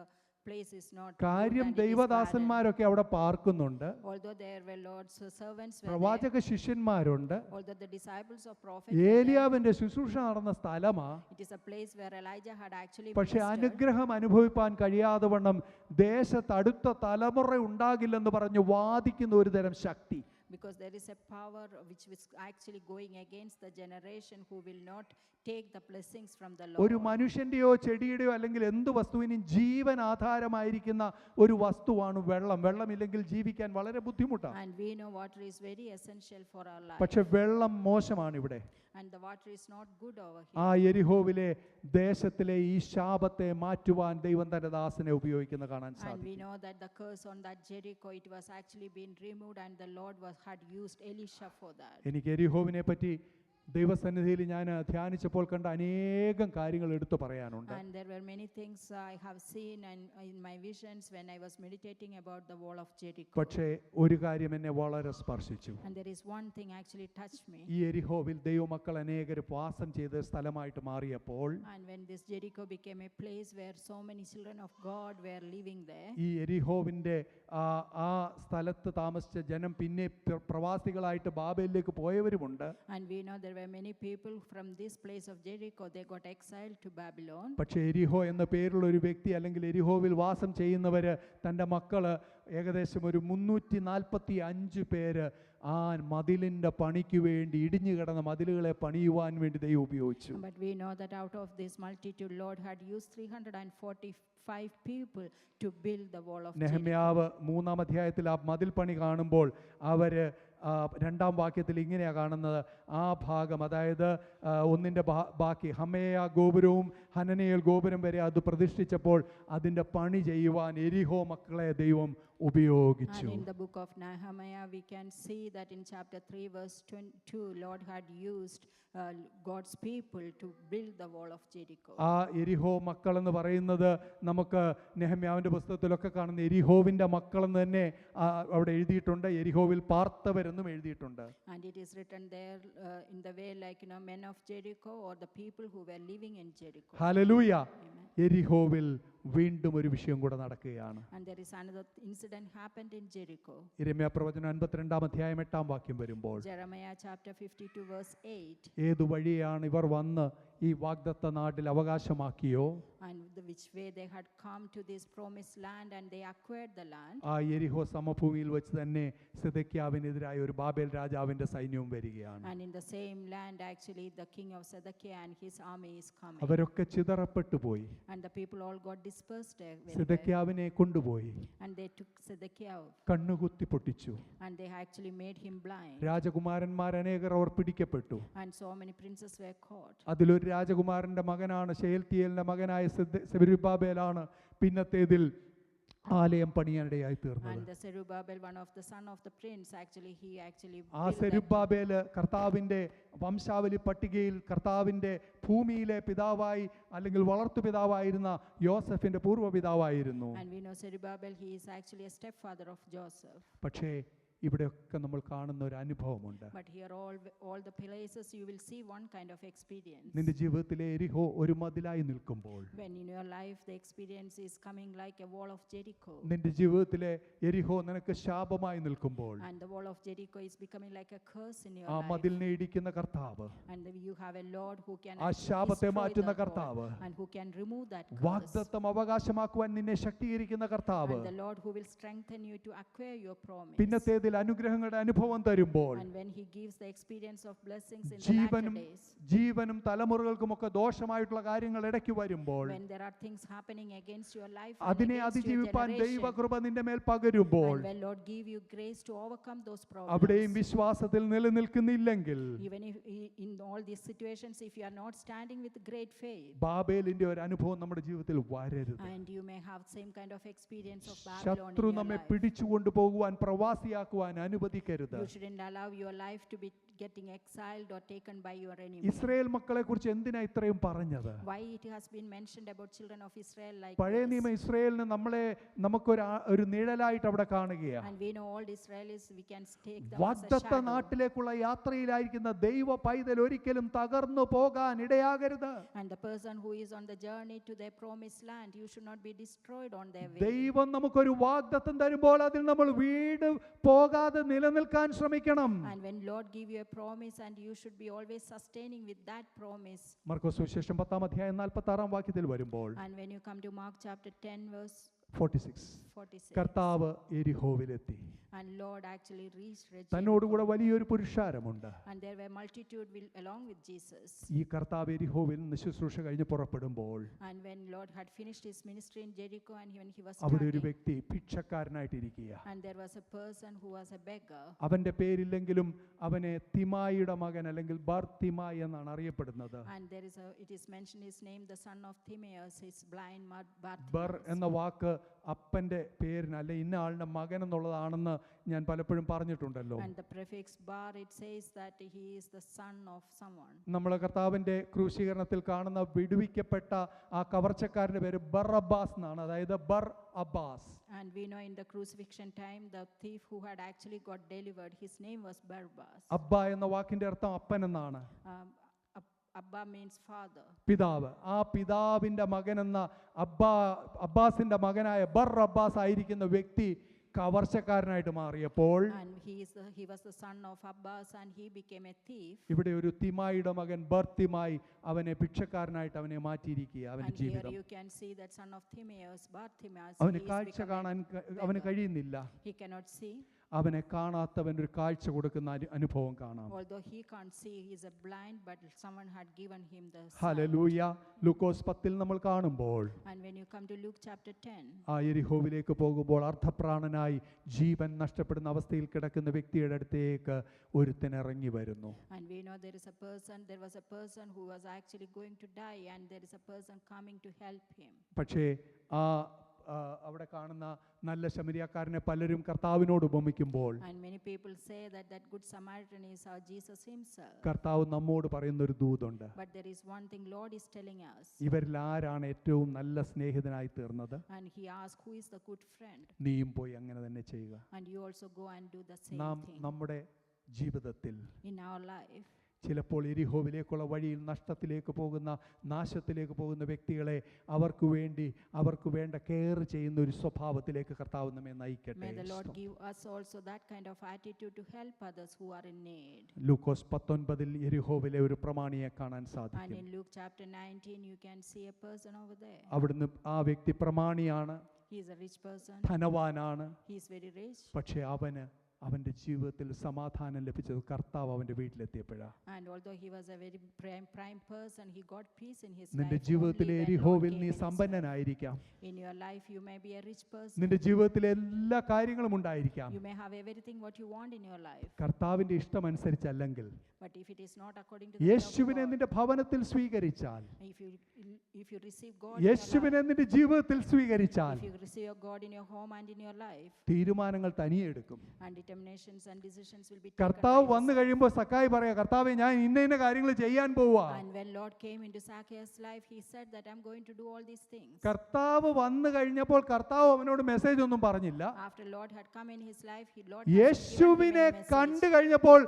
B: place is not
A: കാര്യം
B: good and it is
A: ദൈവദാസന്മാരൊക്കെ അവിടെ പാർക്കുന്നുണ്ട്.
B: barren. Although there were Lord's servants were there,
A: പ്രവാചക ശിഷ്യന്മാരുണ്ട്.
B: although the disciples of prophet were there,
A: ഏലിയാവിന്റെ ശുശ്രൂഷ നടന്ന സ്ഥലമാ.
B: it is a place where Elijah had actually
A: പക്ഷെ
B: ministered.
A: അനുഗ്രഹം അനുഭവിപ്പാൻ കഴിയാതെ വണ്ണം ദേശത്ത് അടുത്ത തലമുറ ഉണ്ടാകില്ലെന്ന് പറഞ്ഞ് വാദിക്കുന്ന ഒരു തരം ശക്തി.
B: Because there is a power which is actually going against the generation who will not take the blessings from the
A: ഒരു
B: Lord.
A: മനുഷ്യന്റെയോ ചെടിയുടെയോ അല്ലെങ്കിൽ എന്ത് വസ്തുവിനും ജീവൻ ആധാരമായിരിക്കുന്ന ഒരു വസ്തുവാണ് വെള്ളം. വെള്ളമില്ലെങ്കിൽ ജീവിക്കാൻ വളരെ ബുദ്ധിമുട്ടാണ്.
B: And we know water is very essential for our life.
A: പക്ഷെ വെള്ളം മോശമാണ് ഇവിടെ.
B: And the water is not good over
A: ആ
B: here.
A: യെരിഹോവിലെ ദേശത്തിലെ ഈ ശാപത്തെ മാറ്റുവാൻ ദൈവം തന്റെ ദാസനെ ഉപയോഗിക്കുന്ന കാണാൻ
B: And we
A: സാധിക്കും.
B: know that the curse on that Jericho, it was actually being removed, and the Lord had used Elisha for that.
A: എനിക്ക് യെരിഹോവിനെ പറ്റി ദൈവസന്നിധിയിൽ ഞാൻ ധ്യാനിച്ചപ്പോൾ കണ്ട അനേകം കാര്യങ്ങൾ എടുത്തു പറയാനുണ്ട്.
B: And there were many things I have seen and in my visions when I was meditating about the wall of Jericho.
A: പക്ഷേ ഒരു കാര്യം എന്നെ വളരെ സ്പർശിച്ചു.
B: And there is one thing actually touched me.
A: ഈ യെരിഹോവിൽ ദൈവമക്കൾ അനേകർ വാസം ചെയ്ത സ്ഥലമായിട്ട് മാറിയപ്പോൾ
B: And when this Jericho became a place where so many children of God were living there,
A: ഈ യെരിഹോവിൻ്റെ ആ സ്ഥലത്ത് താമസിച്ച ജനം പിന്നെ പ്രവാസികളായിട്ട് ബാബേലിലേക്ക് പോയവരുമുണ്ട്.
B: and we know there were many people from this place of Jericho, they got exiled to Babylon.
A: പക്ഷേ എരിഹോ എന്ന പേരുള്ള ഒരു വ്യക്തി അല്ലെങ്കിൽ എരിഹോവിൽ വാസം ചെയ്യുന്നവർ തൻ്റെ മക്കള് ഏകദേശം ഒരു 345 പേര് ആ മതിലിൻ്റെ പണിക്ക് വേണ്ടി ഇടിഞ്ഞു കിടന്ന മതിലുകളെ പണിയുവാൻ വേണ്ടി ദൈവം ഉപയോഗിച്ചു.
B: But we know that out of this multitude, Lord had used 345 people to build the wall of Jericho.
A: നെഹമ്യാവ് 3-ാം അധ്യായത്തിൽ ആ മതിൽ പണി കാണുമ്പോൾ അവര് 2-ാം വാക്യത്തിൽ ഇങ്ങനെയാണ് കാണുന്നത്. ആ ഭാഗം, അതായത് 1-ന്റെ ബാക്കി, ഹമേയ ഗോപുരവും ഹനനയേൽ ഗോപുരം വരെ അത് പ്രതിഷ്ഠിച്ചപ്പോൾ അതിൻ്റെ പണി ചെയ്യുവാൻ എരിഹോ മക്കളെ ദൈവം ഉപയോഗിച്ചു.
B: And in the book of Nehemiah, we can see that in chapter 3 verse 22, Lord had used God's people to build the wall of Jericho.
A: ആ എരിഹോ മക്കൾ എന്ന് പറയുന്നത് നമുക്ക് നെഹമ്യാവിൻ്റെ പുസ്തകത്തിലൊക്കെ കാണുന്ന എരിഹോവിൻ്റെ മക്കളെന്ന് തന്നെ അവിടെ എഴുതിയിട്ടുണ്ട്. എരിഹോവിൽ പാർത്തവരെന്നും എഴുതിയിട്ടുണ്ട്.
B: And it is written there in the way like, men of Jericho, or the people who were living in Jericho.
A: Hallelujah.
B: Amen.
A: എരിഹോവിൽ വീണ്ടും ഒരു വിഷയം കൂടെ നടക്കുകയാണ്.
B: And there is another incident happened in Jericho.
A: യിരെമ്യാ പ്രവചനം 52-ാം അധ്യായം 8-ാം വാക്യം വരുമ്പോൾ,
B: Jeremiah chapter 52 verse 8.
A: ഏതു വഴിയാണ് ഇവർ വന്ന് ഈ വാഗ്ദത്ത നാട്ടിൽ അവകാശമാക്കിയോ
B: And which way they had come to this promised land and they acquired the land.
A: ആ യെരിഹോ സമഭൂമിയിൽ വെച്ച് തന്നെ സിദെക്കിയാവിനെതിരായ ഒരു ബാബേൽ രാജാവിന്റെ സൈന്യവും വരികയാണ്.
B: And in the same land actually the king of Zedekiah and his army is coming.
A: അവരൊക്കെ ചിതറപ്പെട്ടു പോയി.
B: And the people all got dispersed everywhere.
A: സിദെക്കിയാവിനെ കൊണ്ടുപോയി
B: And they took Zedekiah
A: കണ്ണുകുത്തി പൊട്ടിച്ചു.
B: and they actually made him blind.
A: രാജകുമാരന്മാർ അനേകർ അവർ പിടിക്കപ്പെട്ടു.
B: And so many princes were caught.
A: അതിലൊരു രാജകുമാരന്റെ മകനാണ് ഷെയൽത്തിയേലിന്റെ മകനായ സെരുബ്ബാബേലാണ് പിന്നത്തേതിൽ ആലയം പണിയാനിടയായി തീർന്നത്.
B: And the Zerubbabel, one of the son of the prince, he actually
A: ആ
B: built that.
A: സെരുബ്ബാബേല് കർത്താവിൻ്റെ വംശാവലി പട്ടികയിൽ കർത്താവിൻ്റെ ഭൂമിയിലെ പിതാവായി അല്ലെങ്കിൽ വളർത്തു പിതാവായിരുന്ന യോസഫിൻ്റെ പൂർവ്വപിതാവായിരുന്നു.
B: And we know Zerubbabel, he is actually a stepfather of Joseph.
A: പക്ഷേ ഇവിടെയൊക്കെ നമ്മൾ കാണുന്ന ഒരു അനുഭവമുണ്ട്.
B: But here all the places you will see one kind of experience.
A: നിന്റെ ജീവിതത്തിലെ എരിഹോ ഒരു മതിലായി നിൽക്കുമ്പോൾ,
B: When in your life the experience is coming like a wall of Jericho,
A: നിന്റെ ജീവിതത്തിലെ എരിഹോ നിനക്ക് ശാപമായി നിൽക്കുമ്പോൾ,
B: and the wall of Jericho is becoming like a curse in your
A: ആ
B: life,
A: മതിലിനെ ഇടിക്കുന്ന കർത്താവ്,
B: and you have a Lord who can
A: ആ ശാപത്തെ
B: destroy
A: മാറ്റുന്ന
B: the wall,
A: കർത്താവ്,
B: and who can remove that curse,
A: വാഗ്ദത്തം അവകാശമാക്കുവാൻ നിന്നെ ശക്തീകരിക്കുന്ന കർത്താവ്,
B: and the Lord who will strengthen you to acquire your promise.
A: പിന്നത്തേതിൽ അനുഗ്രഹങ്ങളുടെ അനുഭവം തരുമ്പോൾ,
B: And when he gives the experience of blessings in the latter
A: ജീവനും
B: days,
A: ജീവനും തലമുറകൾക്കുമൊക്കെ ദോഷമായിട്ടുള്ള കാര്യങ്ങൾ ഇടയ്ക്ക് വരുമ്പോൾ,
B: when there are things happening against your life and
A: അതിനെ
B: against your
A: അതിജീവിപ്പാൻ
B: generation,
A: ദൈവകൃപ നിന്റെ മേൽ പകരുമ്പോൾ,
B: and when Lord give you grace to overcome those
A: അവിടെയും
B: problems,
A: വിശ്വാസത്തിൽ നിലനിൽക്കുന്നില്ലെങ്കിൽ
B: even if in all these situations, if you are not standing with great faith,
A: ബാബേലിന്റെ ഒരു അനുഭവം നമ്മുടെ ജീവിതത്തിൽ വരരുത്.
B: and you may have same kind of experience of Babylon
A: ശത്രു
B: in your
A: നമ്മെ
B: life.
A: പിടിച്ചുകൊണ്ടു പോകുവാൻ പ്രവാസിയാക്കുവാൻ അനുവദിക്കരുത്.
B: You shouldn't allow your life to be getting exiled or taken by your enemy.
A: Israel മക്കളെ കുറിച്ച് എന്തിനാ ഇത്രയും പറഞ്ഞത്?
B: Why it has been mentioned about children of Israel like
A: പഴയ
B: this?
A: നിയമ ഇസ്രായേലിന് നമുക്കൊരു നിഴലായിട്ട് അവിടെ കാണുകയാണ്.
B: And we know all Israelis, we can take them as a
A: വാഗ്ദത്ത
B: shadow.
A: നാട്ടിലേക്കുള്ള യാത്രയിലായിരിക്കുന്ന ദൈവ പൈതൽ ഒരിക്കലും തകർന്നു പോകാൻ ഇടയാകരുത്.
B: And the person who is on the journey to their promised land, you should not be destroyed on their way.
A: ദൈവം നമുക്കൊരു വാഗ്ദത്തം തരുമ്പോൾ അതിൽ നമ്മൾ വീട് പോകാതെ നിലനിൽക്കാൻ ശ്രമിക്കണം.
B: And when Lord give you a promise, and you should be always sustaining with that promise.
A: മർക്കോസ് സുവിശേഷം 10-46 വരുമ്പോൾ,
B: And when you come to Mark chapter 10 verse
A: 46
B: 46,
A: കർത്താവ് എരിഹോവിലെത്തി.
B: and Lord actually reached Jericho.
A: തന്നോടുകൂടെ വലിയൊരു പുരുഷാരമുണ്ട്.
B: And there were multitude along with Jesus.
A: ഈ കർത്താവ് എരിഹോവിൽ നിന്ന് ശുശ്രൂഷ കഴിഞ്ഞ് പുറപ്പെടുമ്പോൾ,
B: And when Lord had finished his ministry in Jericho, and when he was
A: അവിടെ ഒരു
B: starting,
A: വ്യക്തി ഭിക്ഷക്കാരനായിട്ടിരിക്കുക.
B: and there was a person who was a beggar,
A: അവന്റെ പേരില്ലെങ്കിലും അവനെ തിമായിയുടെ മകൻ അല്ലെങ്കിൽ ബർത്തിമായി എന്നാണ് അറിയപ്പെടുന്നത്.
B: and it is mentioned his name, the son of Timaeus, his blind
A: Bur
B: Bartimaeus.
A: എന്ന വാക്ക് അപ്പന്റെ പേരിന് അല്ലെ ഇന്ന ആളുടെ മകൻ എന്നുള്ളതാണെന്ന് ഞാൻ പലപ്പോഴും പറഞ്ഞിട്ടുണ്ടല്ലോ.
B: And the prefix bar, it says that he is the son of someone.
A: നമ്മൾ കർത്താവിന്റെ ക്രൂശീകരണത്തിൽ കാണുന്ന വിടുവിക്കപ്പെട്ട ആ കവർച്ചക്കാരന്റെ പേര് ബറബ്ബാസ് എന്നാണ്, അതായത് ബർ Abbas.
B: And we know in the crucifixion time, the thief who had actually got delivered, his name was Barabbas.
A: അബ്ബ എന്ന വാക്കിന്റെ അർത്ഥം അപ്പൻ എന്നാണ്.
B: Abba means father.
A: പിതാവ്. ആ പിതാവിന്റെ മകൻ എന്ന അബ്ബാസിന്റെ മകനായ ബർ അബ്ബാസ് ആയിരിക്കുന്ന വ്യക്തി കവർച്ചക്കാരനായിട്ട് മാറിയപ്പോൾ,
B: And he was the son of Abbas, and he became a thief.
A: ഇവിടെ ഒരു തിമായിയുടെ മകൻ ബർത്തിമായി അവനെ ഭിക്ഷക്കാരനായിട്ട് അവനെ മാറ്റിയിരിക്കുക. അവന്റെ
B: And here
A: ജീവിതം
B: you can see that son of Timaeus, Bartimaeus,
A: അവന്
B: he is
A: കാഴ്ച
B: becoming
A: കാണാൻ അവന്
B: beggar.
A: കഴിയുന്നില്ല.
B: He cannot see.
A: അവനെ കാണാത്തവൻ ഒരു കാഴ്ച കൊടുക്കുന്ന അനുഭവം കാണാം.
B: Although he can't see, he is a blind, but someone had given him the sight.
A: Hallelujah. ലൂക്കോസ് 10 നമ്മൾ കാണുമ്പോൾ,
B: And when you come to Luke chapter 10,
A: ആ യെരിഹോവിലേക്ക് പോകുമ്പോൾ അർദ്ധപ്രാണനായി ജീവൻ നഷ്ടപ്പെടുന്ന അവസ്ഥയിൽ കിടക്കുന്ന വ്യക്തിയുടെ അടുത്തേക്ക് ഒരുത്തൻ ഇറങ്ങി വരുന്നു.
B: and we know there was a person who was actually going to die, and there is a person coming to help him.
A: പക്ഷേ അവിടെ കാണുന്ന നല്ല ശമരിയാക്കാരനെ പലരും കർത്താവിനോട് ഉപമിക്കുമ്പോൾ,
B: And many people say that good Samaritan is our Jesus himself.
A: കർത്താവ് നമ്മോട് പറയുന്ന ഒരു ദൂതുണ്ട്.
B: But there is one thing Lord is telling us.
A: ഇവരിൽ ആരാണ് ഏറ്റവും നല്ല സ്നേഹിതനായി തീർന്നത്?
B: And he asked, who is the good friend?
A: നീയും പോയി അങ്ങനെ തന്നെ ചെയ്യുക.
B: And you also go and do the same
A: നാം
B: thing.
A: നമ്മുടെ ജീവിതത്തിൽ
B: In our life,
A: ചിലപ്പോൾ എരിഹോവിലേക്കുള്ള വഴിയിൽ നഷ്ടത്തിലേക്ക് പോകുന്ന, നാശത്തിലേക്ക് പോകുന്ന വ്യക്തികളെ അവർക്ക് വേണ്ട കെയർ ചെയ്യുന്ന ഒരു സ്വഭാവത്തിലേക്ക് കർത്താവ് നമ്മെ നയിക്കട്ടെ.
B: may the Lord give us also that kind of attitude to help others who are in need.
A: ലൂക്കോസ് 19 എരിഹോവിലെ ഒരു പ്രമാണിയെ കാണാൻ
B: And
A: സാധിക്കും.
B: in Luke chapter 19, you can see a person over there.
A: അവിടുന്ന് ആ വ്യക്തി പ്രമാണിയാണ്,
B: He is a rich person.
A: ധനവാനാണ്.
B: He is very rich.
A: പക്ഷേ അവന് അവൻ്റെ ജീവിതത്തിൽ സമാധാനം ലഭിച്ചത് കർത്താവ് അവൻ്റെ വീട്ടിലെത്തിയപ്പോഴാണ്.
B: And although he was a very prime person, he got peace in his
A: നിന്റെ
B: life
A: ജീവിതത്തിലെ
B: only when Lord
A: എരിഹോവിൽ
B: came
A: നീ
B: in his life.
A: സമ്പന്നനായിരിക്കാം.
B: In your life, you may be a rich person.
A: നിന്റെ ജീവിതത്തിലെ എല്ലാ കാര്യങ്ങളും ഉണ്ടായിരിക്കാം.
B: You may have everything what you want in your life.
A: കർത്താവിൻ്റെ ഇഷ്ടമനുസരിച്ചല്ലെങ്കിൽ
B: But if it is not according to the will of
A: യേശുവിനെ
B: God,
A: നിന്റെ ഭവനത്തിൽ സ്വീകരിച്ചാൽ,
B: if you receive God in your life,
A: യേശുവിനെ നിന്റെ ജീവിതത്തിൽ സ്വീകരിച്ചാൽ,
B: if you receive your God in your home and in your life,
A: തീരുമാനങ്ങൾ തനിയെ എടുക്കും.
B: and determinations and decisions will be taken
A: കർത്താവ്
B: by
A: വന്നു
B: yourself.
A: കഴിയുമ്പോൾ സക്കായി പറയാ, കർത്താവേ ഞാൻ ഇന്ന കാര്യങ്ങൾ ചെയ്യാൻ പോവാ.
B: And when Lord came into Zacchaeus' life, he said that I'm going to do all these things.
A: കർത്താവ് വന്നു കഴിഞ്ഞപ്പോൾ കർത്താവ് അവനോട് മെസ്സേജ് ഒന്നും പറഞ്ഞില്ല.
B: After Lord had come in his life, Lord has
A: യേശുവിനെ
B: given him a
A: കണ്ടു
B: message.
A: കഴിഞ്ഞപ്പോൾ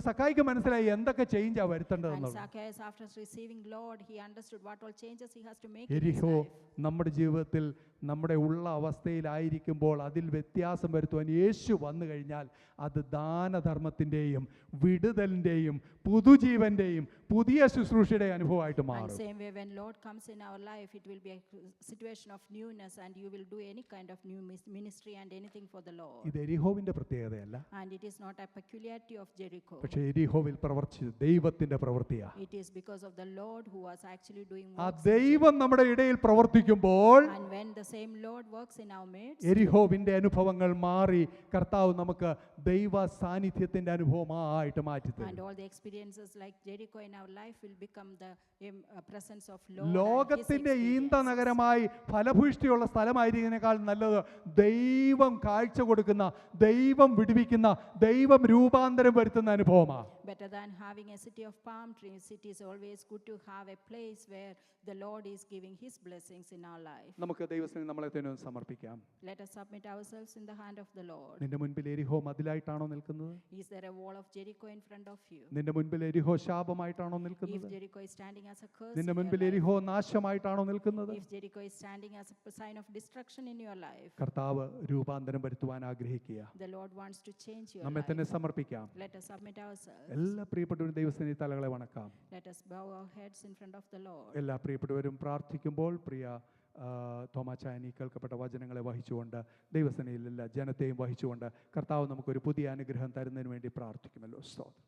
A: സക്കായിക്ക് മനസ്സിലായി എന്തൊക്കെ ചേഞ്ചാ
B: And
A: വരുത്തേണ്ടതെന്നുള്ളത്.
B: Zacchaeus, after receiving Lord, he understood what all changes he has to make in his
A: എരിഹോ
B: life.
A: നമ്മുടെ ജീവിതത്തിൽ നമ്മുടെ ഉള്ള അവസ്ഥയിലായിരിക്കുമ്പോൾ അതിൽ വ്യത്യാസം വരുത്തുവാൻ യേശു വന്നു കഴിഞ്ഞാൽ അത് ദാനധർമ്മത്തിൻ്റെയും വിടുതലിൻ്റെയും പുതുജീവൻ്റെയും പുതിയ ശുശ്രൂഷയുടെ അനുഭവമായിട്ട്
B: And
A: മാറും.
B: same way, when Lord comes in our life, it will be a situation of newness, and you will do any kind of new ministry and anything for the Lord.
A: ഇത് എരിഹോവിൻ്റെ പ്രത്യേകതയല്ല,
B: And it is not a peculiarity of Jericho.
A: പക്ഷേ എരിഹോവിൽ പ്രവർത്തിച്ചത് ദൈവത്തിൻ്റെ പ്രവൃത്തിയാണ്.
B: It is because of the Lord who was actually doing
A: ആ
B: works in
A: ദൈവം നമ്മുടെ ഇടയിൽ പ്രവർത്തിക്കുമ്പോൾ
B: Jericho. And when the same Lord works in our midst,
A: എരിഹോവിൻ്റെ അനുഭവങ്ങൾ മാറി കർത്താവ് നമുക്ക് ദൈവ സാന്നിധ്യത്തിൻ്റെ അനുഭവമായിട്ട് മാറ്റിത്തരും.
B: and all the experiences like Jericho in our life will become the presence of Lord. and His
A: ലോകത്തിന്റെ ഈന്ത
B: experiences.
A: നഗരമായി ഫലഭൂഷ്ടിയുള്ള സ്ഥലമായിരിക്കുന്നതിനേക്കാൾ നല്ലത് ദൈവം കാഴ്ച കൊടുക്കുന്ന, ദൈവം വിടുവിക്കുന്ന, ദൈവം രൂപാന്തരം വരുത്തുന്ന അനുഭവമാണ്.
B: Better than having a city of palm trees, it is always good to have a place where the Lord is giving His blessings in our life.
A: നമുക്ക് ദൈവത്തിന് നമ്മളെ തന്നെ ഒന്ന് സമർപ്പിക്കാം.
B: Let us submit ourselves in the hand of the Lord.
A: നിന്റെ മുൻപിൽ എരിഹോ മതിലായിട്ടാണോ നിൽക്കുന്നത്?
B: Is there a wall of Jericho in front of you?
A: നിന്റെ മുൻപിൽ എരിഹോ ശാപമായിട്ടാണോ
B: If
A: നിൽക്കുന്നത്?
B: Jericho is standing as a curse
A: നിന്റെ
B: in your
A: മുൻപിൽ
B: life,
A: എരിഹോ നാശമായിട്ടാണോ നിൽക്കുന്നത്?
B: if Jericho is standing as a sign of destruction in your life,
A: കർത്താവ് രൂപാന്തരം വരുത്തുവാൻ ആഗ്രഹിക്കുക.
B: the Lord wants to change your
A: നമ്മെ
B: life.
A: തന്നെ സമർപ്പിക്കാം.
B: Let us submit ourselves.
A: എല്ലാ പ്രിയപ്പെട്ടവരും ദൈവത്തിന് തലകളെ വണക്കാം.
B: Let us bow our heads in front of the Lord.
A: എല്ലാ പ്രിയപ്പെട്ടവരും പ്രാർത്ഥിക്കുമ്പോൾ പ്രിയ തോമാച്ചായനി കേൾക്കപ്പെട്ട വചനങ്ങളെ വഹിച്ചുകൊണ്ട് ദൈവസേനയിൽ എല്ലാ ജനത്തെയും വഹിച്ചുകൊണ്ട് കർത്താവ് നമുക്കൊരു പുതിയ അനുഗ്രഹം തരുന്നതിന് വേണ്ടി പ്രാർത്ഥിക്കുമല്ലോ. സ്തോത്രം.